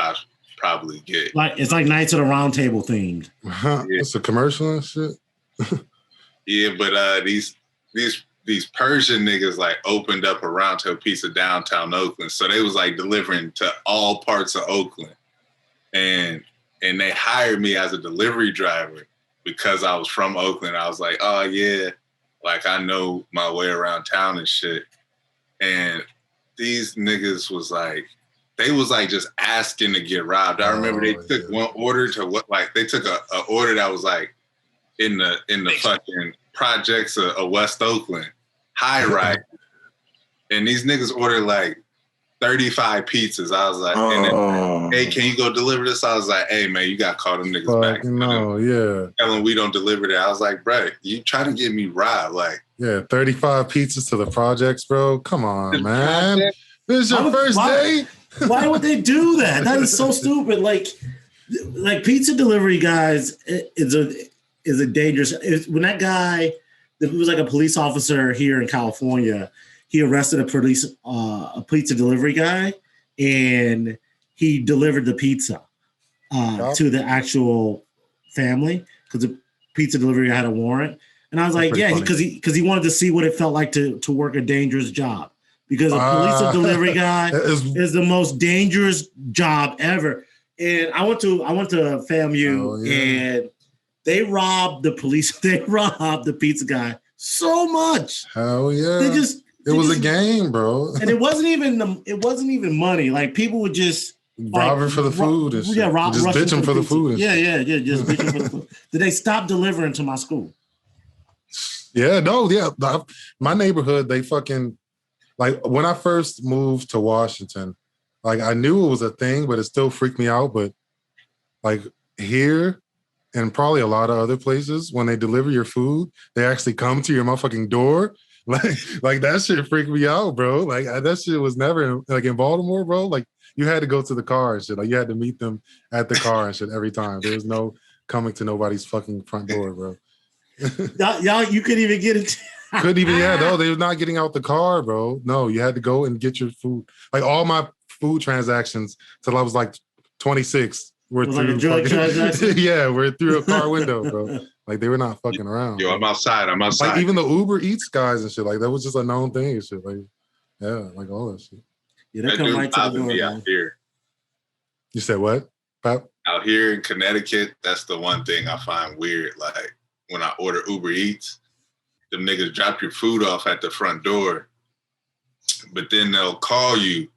probably get. Like it's like Knights of the Round Table themed. It's a commercial and shit. Yeah, but these Persian niggas like opened up a Round Table Pizza downtown Oakland, so they was like delivering to all parts of Oakland. And they hired me as a delivery driver because I was from Oakland. I was like, oh yeah, like I know my way around town and shit. And these niggas was like, they was like just asking to get robbed. I remember they took one order to what, like they took a order that was like in the fucking projects of West Oakland, high rise. And these niggas ordered like 35 pizzas. I was like, hey, can you go deliver this? I was like, hey, man, you got to call them niggas back. No, yeah. Tell them we don't deliver that. I was like, bro, you trying to get me robbed. Like, yeah, 35 pizzas to the projects, bro. Come on, man. This is your first day? Why would they do that? That is so stupid. Like pizza delivery guys is a dangerous. When that guy, it was like a police officer here in California, he arrested a pizza delivery guy, and he delivered the pizza to the actual family because the pizza delivery guy had a warrant. And I was like, yeah, because he wanted to see what it felt like to work a dangerous job, because a police delivery guy is the most dangerous job ever. And I went to FAMU, and they robbed the police. They robbed the pizza guy so much. Hell yeah! It was a game, bro. And it wasn't even money. Like people would just robbing for the food and shit. Yeah, just bitching for the food. Just bitching for the food. Did they stop delivering to my school? My neighborhood, they fucking, like when I first moved to Washington, like I knew it was a thing, but it still freaked me out. But like here and probably a lot of other places, when they deliver your food, they actually come to your motherfucking door. Like that shit freaked me out, bro. Like that shit was never like in Baltimore, bro. Like you had to go to the car and shit. Like you had to meet them at the car and shit every time. There was no coming to nobody's fucking front door, bro. Y'all, you couldn't even get it. Couldn't even, no, they were not getting out the car, bro. No, you had to go and get your food. Like all my food transactions till I was like 26 were through. Like we're through a car window, bro. Like they were not fucking around. Yo, I'm outside. Like even the Uber Eats guys and shit, like that was just a known thing and shit. Like, yeah, like all that shit. Yeah, they come right to the door. Out here. You said what, Papp? Out here in Connecticut, that's the one thing I find weird. Like when I order Uber Eats, them niggas drop your food off at the front door, but then they'll call you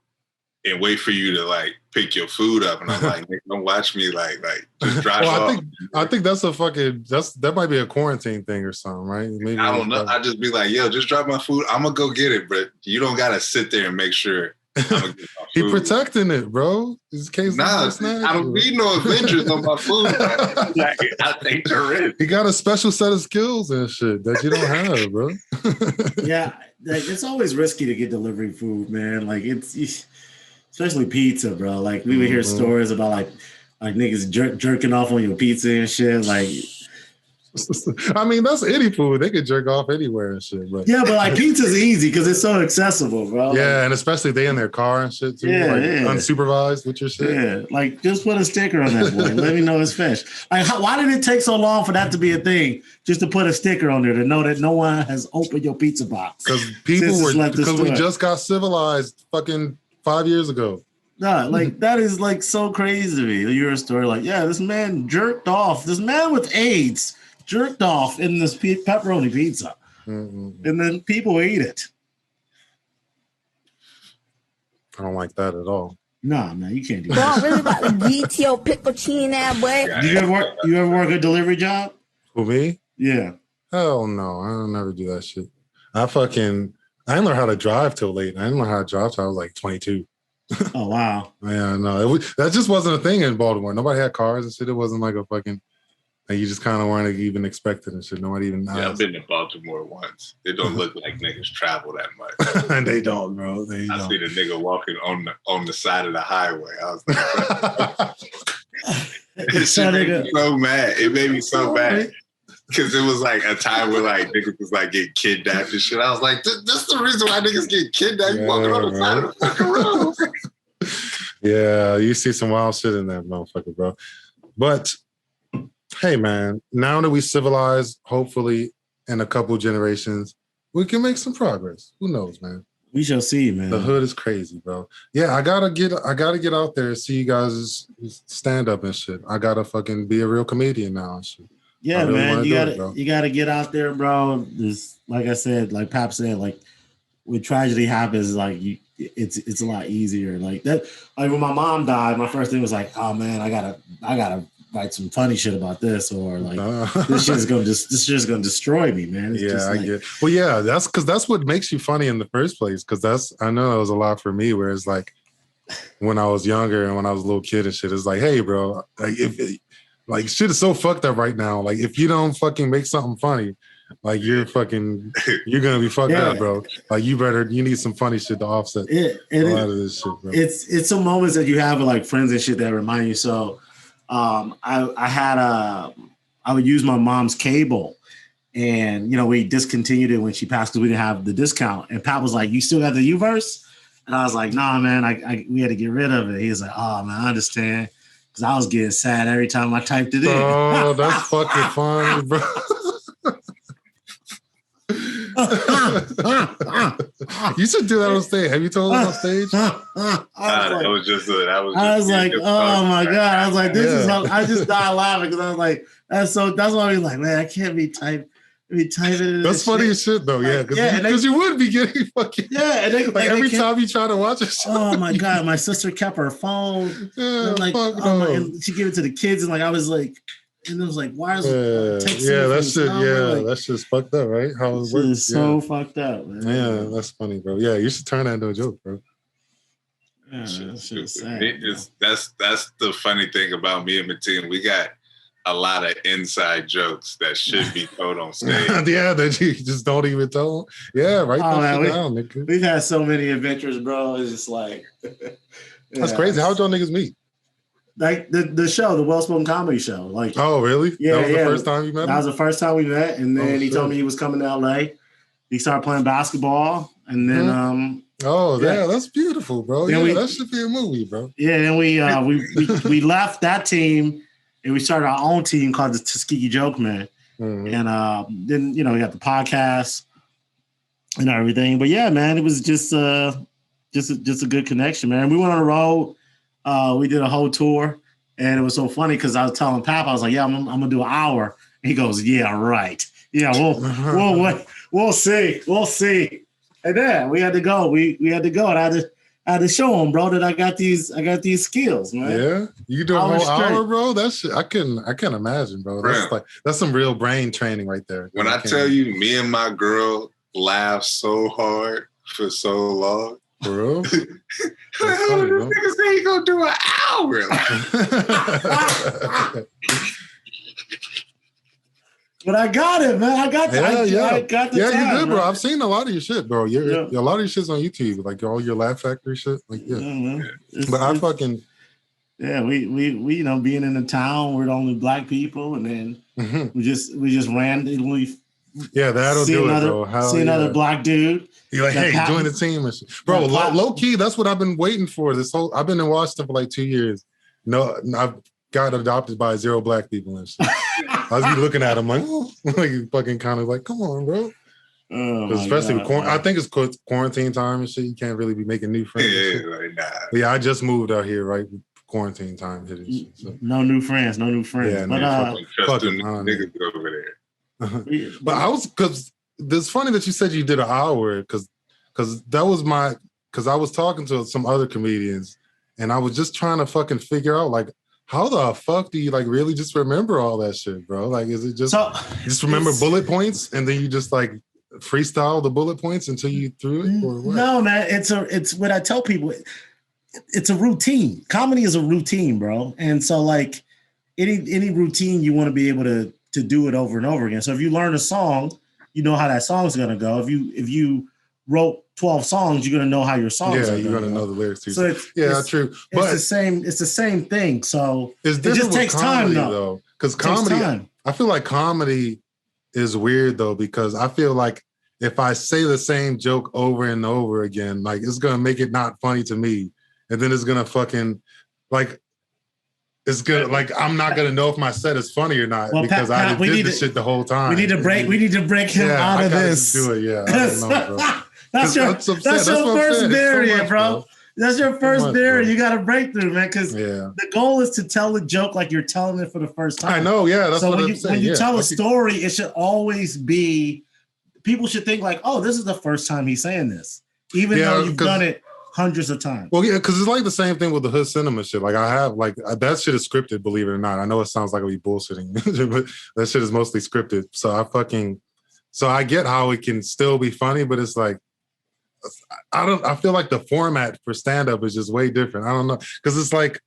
and wait for you to like pick your food up. And I'm like, don't watch me like just drive off. I think that's that might be a quarantine thing or something, right? Maybe I don't know. I just be like, yo, just drop my food. I'm gonna go get it, but you don't gotta sit there and make sure I'm gonna get my food. He protecting it, bro. In case I don't need no Avengers on my food. Like, I think they're in. He got a special set of skills and shit that you don't have, bro. Yeah, like, it's always risky to get delivery food, man. Like it's especially pizza, bro. Like we would hear stories about like niggas jerking off on your pizza and shit. Like, I mean, that's any food. They could jerk off anywhere and shit. But yeah, but like pizza's easy because it's so accessible, bro. Yeah, like, and especially they in their car and shit too. Yeah, unsupervised with your shit. Yeah, like just put a sticker on that boy. Let me know it's finished. Like, why did it take so long for that to be a thing? Just to put a sticker on there to know that no one has opened your pizza box. Because we just got civilized fucking 5 years ago. Nah, like that is like so crazy to me. You're a story like, yeah, this man jerked off. This man with AIDS jerked off in this pepperoni pizza, and then people ate it. I don't like that at all. Nah, man, you can't do Bro, that. I'm really about to beat your pickle cheese now, boy. You ever work a delivery job? Who, me? Yeah. Hell no, I don't never do that shit. I didn't learn how to drive till late. I didn't learn how to drive till I was like 22. Oh wow. Yeah, no, that just wasn't a thing in Baltimore. Nobody had cars and shit. It wasn't like a fucking. Like you just kind of weren't even expected and shit. Nobody even. Yeah, I've been to Baltimore once. It don't look like niggas travel that much. And they don't, bro. I see the nigga walking on the side of the highway. I was like, it made me so mad. It made me so mad. Because it was like a time where like niggas was like getting kidnapped and shit. I was like, that's the reason why niggas get kidnapped. You walking on the side of the fucking road. Yeah, you see some wild shit in that motherfucker, bro. But hey, man, now that we civilized, hopefully in a couple generations, we can make some progress. Who knows, man? We shall see, man. The hood is crazy, bro. Yeah, I gotta get out there and see you guys stand up and shit. I gotta fucking be a real comedian now and shit. Yeah, really, man, you gotta get out there, bro. Just like I said, like Papp said, like when tragedy happens, like it's a lot easier. Like that, like when my mom died, my first thing was like, oh man, I gotta write some funny shit about this, or like this shit's gonna destroy me, man. It's I get. Well, yeah, that's what makes you funny in the first place. Because I know that was a lot for me. Where it's like when I was younger and when I was a little kid and shit, it's like, hey, bro, like like shit is so fucked up right now. Like if you don't fucking make something funny, like you're gonna be fucked up, bro. Like you need some funny shit to offset a lot of this shit, bro. It's some moments that you have with like friends and shit that remind you. So I would use my mom's cable, and we discontinued it when she passed because we didn't have the discount. And Papp was like, "You still got the U-verse?" And I was like, "Nah, man, we had to get rid of it." He was like, "Oh man, I understand." Because I was getting sad every time I typed it in. Oh, that's fucking funny, bro. You should do that on stage. Have you told us on stage? I was like, oh my God. I was like, this is how I just died laughing because I was like, that's why I was like, man, I can't be typing. That's funny as shit though, yeah. Because you would be getting fucking and every time you try to watch it. Oh my God, my sister kept her phone. And she gave it to the kids, and like I was like, and it was like, why is that shit's fucked up, right? How it works. It's so fucked up, man. Yeah, that's funny, bro. Yeah, you should turn that into a joke, bro. Yeah, that's sad, that's the funny thing about me and Mateen. We got a lot of inside jokes that should be told on stage. Yeah, that you just don't even tell. Yeah, write that shit down, nigga. We've had so many adventures, bro. It's just like that's crazy. How'd y'all niggas meet? Like the show, the Well Spoken Comedy Show. Like, oh really? Yeah, that was the first time you met him? That was the first time we met, and then he told me he was coming to LA. He started playing basketball, and then that's beautiful, bro. Yeah, that should be a movie, bro. Yeah, and we left that team. And we started our own team called the Tuskegee Jokemen. Mm-hmm. And then, we got the podcast and everything. But yeah, man, it was just a good connection, man. We went on the road. We did a whole tour. And it was so funny because I was telling Papp, I was like, yeah, I'm going to do an hour. And he goes, yeah, right. Yeah, we'll see. We'll see. And then we had to go. We had to go, and I had to show him, bro, that I got these skills, man. Yeah, you do a whole hour, bro. That shit, I can't imagine, bro. That's some real brain training right there. When I tell you, me and my girl laughed so hard for so long. Bro, this nigga say he gonna do an hour. But I got it, man. I got the time, you did, bro. man. I've seen a lot of your shit, bro. A lot of your shit's on YouTube, like all your Laugh Factory shit. Like, but I fucking we you know, being in the town, we're the only black people, and then we just randomly that'll do it, bro. See another black dude. You're like, hey, join the team and shit. Bro, low key, that's what I've been waiting for. I've been in Washington for like 2 years. No, I've got adopted by 0 black people and shit. I was be looking at him like, like fucking kind of like, come on, bro. Especially with I think it's quarantine time and shit. You can't really be making new friends. Yeah, I just moved out here, right? Quarantine time hitting shit. So. No new friends. Yeah, but niggas over there. But because it's funny that you said you did an hour because that was because I was talking to some other comedians and I was just trying to fucking figure out like, how the fuck do you like really just remember all that shit, bro? Like, is it just you just remember bullet points and then you just like freestyle the bullet points until you threw it? Or what? No, man. It's what I tell people. It's a routine. Comedy is a routine, bro. And so like any routine, you want to be able to do it over and over again. So if you learn a song, you know how that song's gonna go. If you wrote 12 songs, you're gonna know how your songs are. You're gonna know the lyrics too. So true. But it's the same thing. So it just takes time though. Because comedy, I feel like comedy is weird though, because I feel like if I say the same joke over and over again, like it's gonna make it not funny to me. And then it's gonna fucking like it's good. Like I'm not gonna know if my set is funny or not because I did this shit the whole time. We need to break him out of this. Do it, yeah. I don't know, bro. That's your first barrier, bro. That's your first barrier. You got to break through, man. Because the goal is to tell a joke like you're telling it for the first time. I know, yeah. That's what I'm saying. When you tell a story, it should always be. People should think like, "Oh, this is the first time he's saying this," even though you've done it hundreds of times. Well, yeah, because it's like the same thing with the hood cinema shit. Like I have, like that shit is scripted. Believe it or not, I know it sounds like we bullshitting, but that shit is mostly scripted. So I get how it can still be funny, but it's like. I feel like the format for stand-up is just way different. I don't know. Because it's like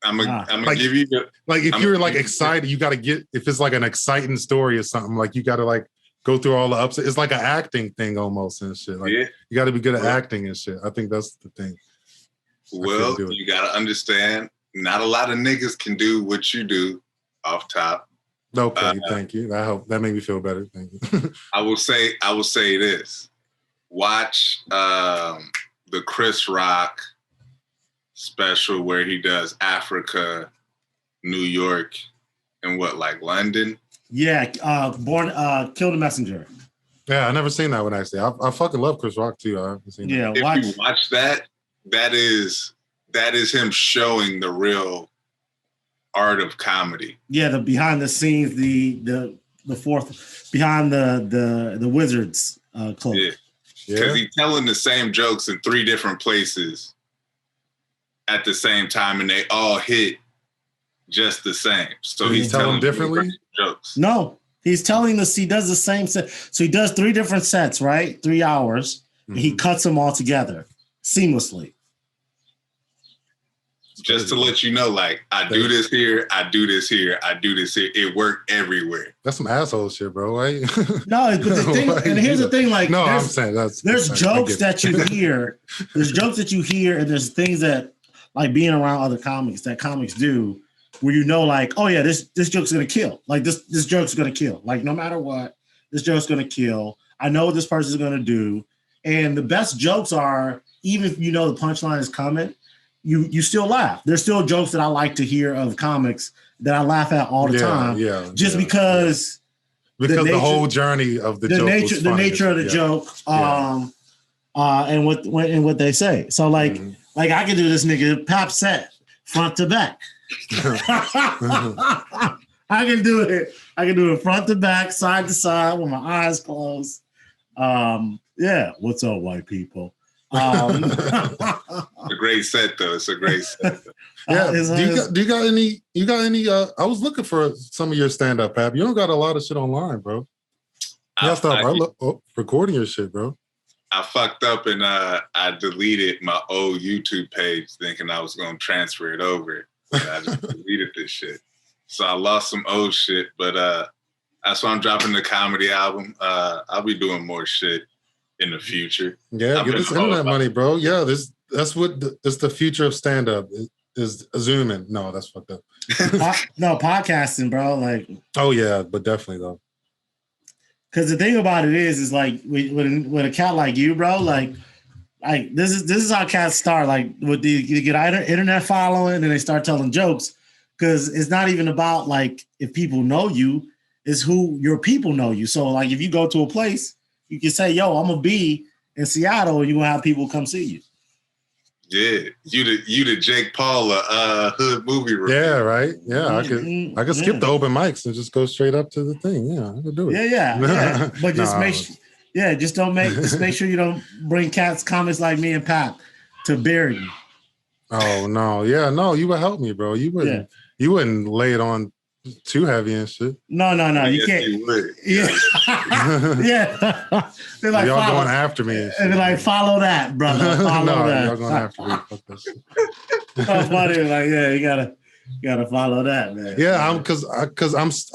I'm gonna give you if you're like excited, you gotta get if it's like an exciting story or something, like you gotta like go through all the ups. It's like an acting thing almost and shit. Like you gotta be good at acting and shit. I think that's the thing. Well, you gotta understand, not a lot of niggas can do what you do off top. Okay, thank you. That helped. That made me feel better. Thank you. I will say this. Watch the Chris Rock special where he does Africa, New York, and like London? Yeah, Kill the Messenger. Yeah, I never seen that one actually. I fucking love Chris Rock too. I haven't seen that. If you watch that is him showing the real art of comedy. Yeah, the behind the scenes, the fourth behind the Wizards cloak. Yeah. Because he's telling the same jokes in 3 different places at the same time, and they all hit just the same. So he's telling differently jokes. No, he's telling us he does the same set. So he does 3 different sets, right? 3 hours. Mm-hmm. And he cuts them all together seamlessly. Just to let you know, like, I do this here, I do this here, I do this here. It worked everywhere. That's some asshole shit, bro, right? No, but the thing, and here's the thing, like, I'm saying there's jokes that you hear. There's jokes that you hear, and there's things that, like, being around other comics that comics do, where you know, like, oh yeah, this joke's gonna kill. Like this joke's gonna kill. Like no matter what, this joke's gonna kill. I know what this person's gonna do. And the best jokes are, even if you know the punchline is coming, you still laugh. There's still jokes that I like to hear of comics that I laugh at all the time. Because the whole journey of the joke the nature of the joke, and what they say. So like I can do this nigga Papp set front to back. I can do it. I can do it front to back, side to side with my eyes closed. Yeah, what's up, white people? A great set though. It's a great set. Yeah. Do you got any? I was looking for some of your stand up, Papp. You don't got a lot of shit online, bro. Yeah, stop. Recording your shit, bro. I fucked up and I deleted my old YouTube page thinking I was gonna transfer it over. And I just deleted this shit. So I lost some old shit, but that's why I'm dropping the comedy album. I'll be doing more shit in the future. Yeah, get this internet money, bro. Yeah, that's what it's the future of stand up is zooming. No, that's fucked up. No, podcasting, bro. Like, oh yeah, but definitely though. Because the thing about it is like with a cat like you, bro, like this is how cats start. Like you get internet following and they start telling jokes. Because it's not even about like if people know you, it's who your people know you. So like if you go to a place, you can say, "Yo, I'm gonna be in Seattle," and you're gonna have people come see you. Yeah, you the Jake Paul hood movie review. Yeah, right. Yeah, I could skip the open mics and just go straight up to the thing. Yeah, I could do it. Yeah. But just make sure you don't bring cats comments like me and Papp to bury you. Oh no, yeah, no, you would help me, bro. You wouldn't lay it on too heavy and shit. No, you can't. You would. Yeah, yeah. They're like, y'all going after me, and they're like, follow that, brother. Follow that. Y'all going after me. Fuck that shit. That's funny. Like, yeah, you gotta follow that, man. Yeah,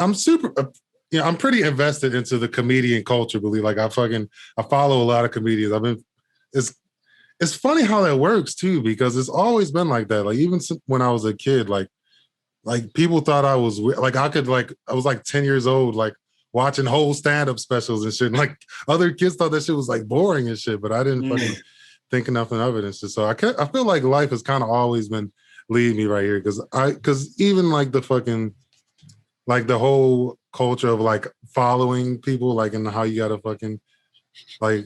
I'm super. I'm pretty invested into the comedian culture. Believe like I follow a lot of comedians. It's funny how that works too, because it's always been like that. Like even when I was a kid, like people thought I was like I was like 10 years old, like watching whole stand-up specials and shit. And like other kids thought that shit was like boring and shit, but I didn't fucking think nothing of it and shit. So I feel like life has kind of always been leading me right here because even like the fucking like the whole culture of like following people, like and how you gotta fucking like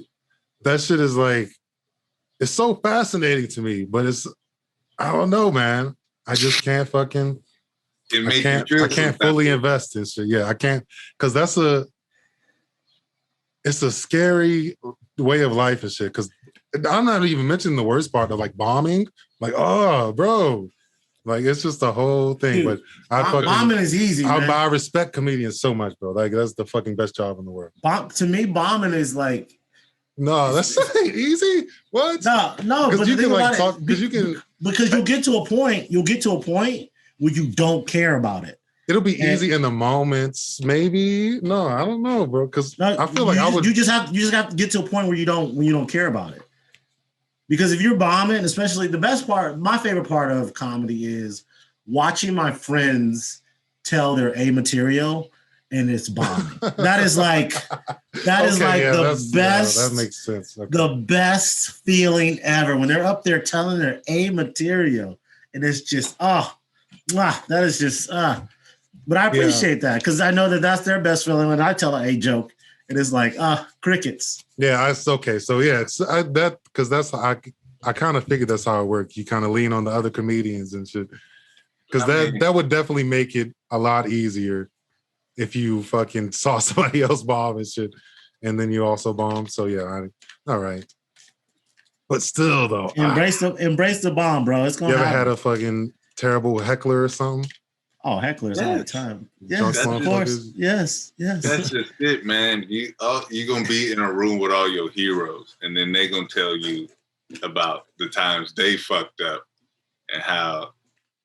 that shit is like. It's so fascinating to me, but I don't know, man. I just can't fucking, I can't fully invest in shit. Yeah, I can't, because it's a scary way of life and shit. Because I'm not even mentioning the worst part of like bombing. Like, oh, bro. Like, it's just the whole thing. Dude, but bombing is easy, man. I respect comedians so much, bro. Like, that's the fucking best job in the world. To me, bombing is like, no, that's easy. What? No, because you can like talk. Because you'll get to a point where you don't care about it. It'll be easy in the moments, maybe. No, I don't know, bro. Because I feel like You just have to get to a point where you don't care about it. Because if you're bombing, especially the best part, my favorite part of comedy is watching my friends tell their A material. And it's bombing. That is like the best. That makes sense. Okay. The best feeling ever when they're up there telling their A material, and it's just that is just But I appreciate that because I know that's their best feeling when I tell an A joke, and it's like crickets. Yeah, it's okay. So yeah, because that's how I kind of figured that's how it worked. You kind of lean on the other comedians and shit, because that would definitely make it a lot easier. If you fucking saw somebody else bomb and shit, and then you also bomb. So yeah, all right. But still though. Embrace the bomb, bro. It's gonna happen. You ever had a fucking terrible heckler or something? Oh, hecklers all the time. Yes, of course. Yes. That's just it, man. You're gonna be in a room with all your heroes, and then they're gonna tell you about the times they fucked up and how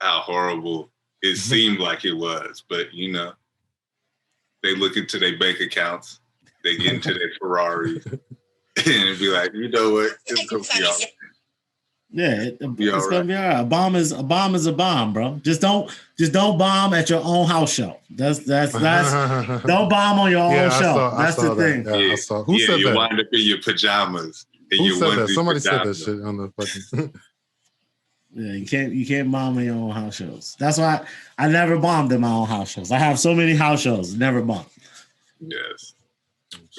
horrible it seemed like it was. But you know. They look into their bank accounts. They get into their Ferraris and be like, you know what? It's gonna be all right. Yeah, it's gonna be all right. A bomb is a bomb, bro. Just don't bomb at your own house show. That's don't bomb on your own show. That's the thing. Yeah, I saw. Who said you that? You wind up in your pajamas. Who said that? Somebody said that shit on the fucking. Yeah, you can't bomb on your own house shows. That's why I never bombed in my own house shows. I have so many house shows, never bombed. Yes.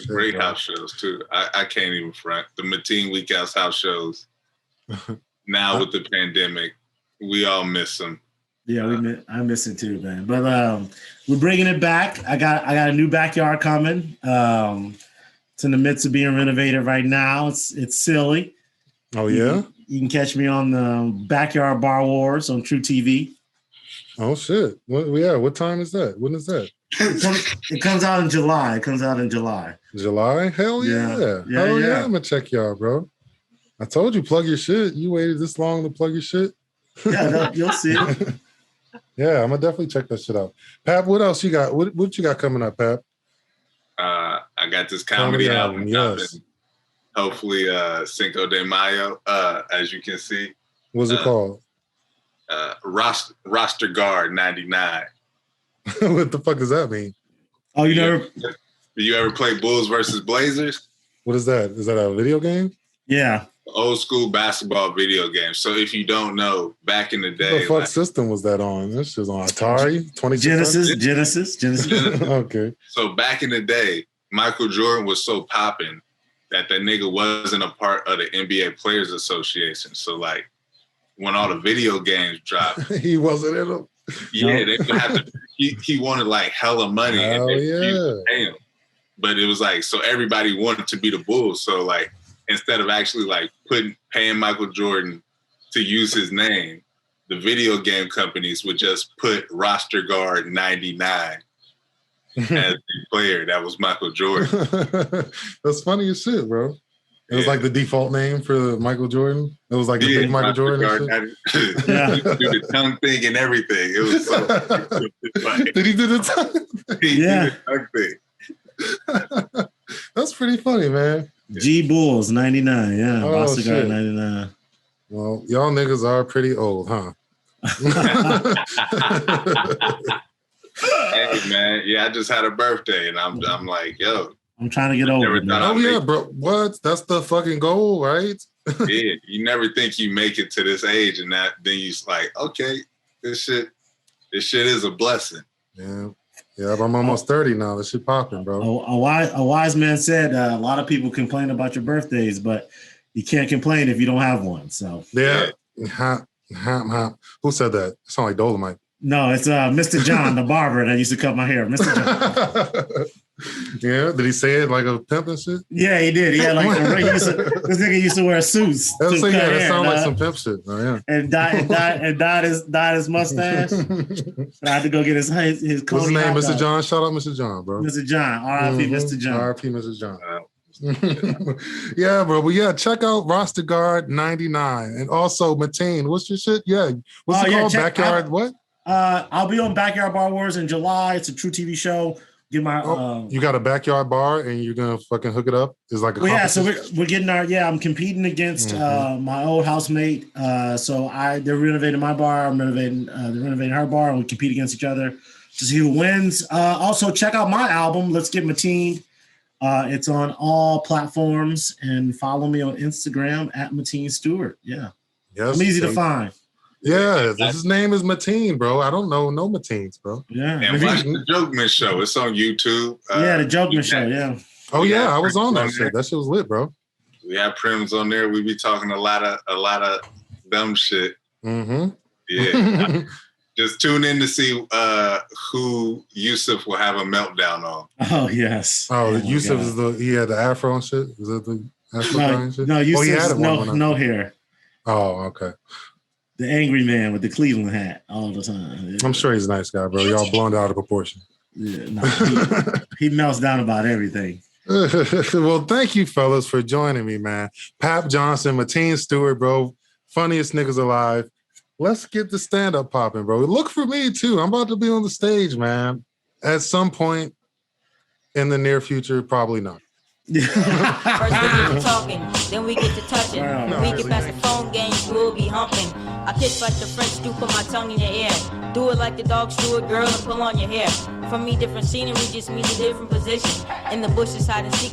Great house shows too. I can't even front. The Mateen Week house shows. Now with the pandemic, we all miss them. Yeah, I miss it too, man. But we're bringing it back. I got a new backyard coming. It's in the midst of being renovated right now. It's silly. Oh yeah. You can catch me on the Backyard Bar Wars on True TV. Oh shit! What time is that? When is that? It comes out in July. July? Hell yeah! Hell yeah! I'm gonna check y'all, bro. I told you, plug your shit. You waited this long to plug your shit. Yeah, you'll see it. Yeah, I'm gonna definitely check that shit out. Papp, what else you got? What you got coming up, Papp? I got this comedy album. Yes. Hopefully, Cinco de Mayo. As you can see. What's it called? Roster Guard 99. What the fuck does that mean? Oh, you ever play Bulls versus Blazers? What is that? Is that a video game? Yeah. Old school basketball video game. So if you don't know, back in the day, what the fuck system was that on? This was on Atari, Genesis. Okay. So back in the day, Michael Jordan was so popping that nigga wasn't a part of the NBA Players Association. So like when all the video games dropped, he wasn't in them. Yeah, they would have to. He wanted like hella money, and they refused to pay him. But it was like, so everybody wanted to be the Bulls. So like, instead of actually like paying Michael Jordan to use his name, the video game companies would just put Roster Guard 99 as the player. That was Michael Jordan. That's funny as shit, bro. It was like the default name for Michael Jordan. It was like the big Michael Jordan. Yeah. He do the tongue thing and everything. It was so like, did he do the tongue? He did the tongue thing. That's pretty funny, man. G Bulls 99, yeah. Oh, Roster Guard 99. Well, y'all niggas are pretty old, huh? Hey man, yeah, I just had a birthday and I'm like, yo. I'm trying to get over it. Oh yeah, bro. What? That's the fucking goal, right? Yeah, you never think you make it to this age, and then you like, okay, this shit is a blessing. Yeah, I'm almost 30 now. This shit popping, bro. A wise man said a lot of people complain about your birthdays, but you can't complain if you don't have one. So yeah. Who said that? It sound like Dolomite. No, it's Mr. John, the barber that used to cut my hair. Mr. John. Yeah, did he say it like a pimp and shit? Yeah, he did. He had like this nigga used to wear suits. That sounds like some pimp shit. Oh, yeah. And dyed his mustache. I had to go get his Coney. What's his name, Mr. John? Shout out Mr. John, bro. Mr. John. R.I.P. Mr. John. R.I.P. Mr. John. Yeah, bro. But yeah, check out Roster Guard 99. And also Mateen. What's your shit? Yeah. What's it called? Backyard what? I'll be on Backyard Bar Wars in July. It's a True TV show. Get my you got a backyard bar and you're gonna fucking hook it up? It's like a so we're getting I'm competing against my old housemate. So they're renovating my bar, I'm renovating they're renovating her bar, and we compete against each other to see who wins. Also check out my album, Let's Get Mateen. It's on all platforms, and follow me on Instagram at Mateen Stewart. Yeah. Yes, I'm easy to find. Yeah, his name is Mateen, bro. I don't know no Mateens, bro. Yeah. And watch the Jokemen show. It's on YouTube. The Jokemen show, yeah. Oh yeah, I was on that shit. That shit was lit, bro. We have PRIMM'S on there. We be talking a lot of dumb shit. Mm-hmm. Yeah. Just tune in to see who Yusuf will have a meltdown on. Oh yes. Oh, Yusuf is he had the afro and shit? Is that the afro guy and shit? No, Yusuf had no hair. Oh, okay. The angry man with the Cleveland hat all the time. Yeah. I'm sure he's a nice guy, bro. Y'all blown out of proportion. Yeah, no, he melts down about everything. Well, thank you, fellas, for joining me, man. Papp Johnson, Mateen Stewart, bro. Funniest niggas alive. Let's get the stand-up popping, bro. Look for me, too. I'm about to be on the stage, man. At some point in the near future, probably not. First we get to talking, then we get to touching. When we get past the phone games, we'll be humping. I kiss like the French do, put my tongue in your ear. Do it like the dog Stewart, girl, and pull on your hair. For me, different scenery just means a different position. In the bushes, hide and seek.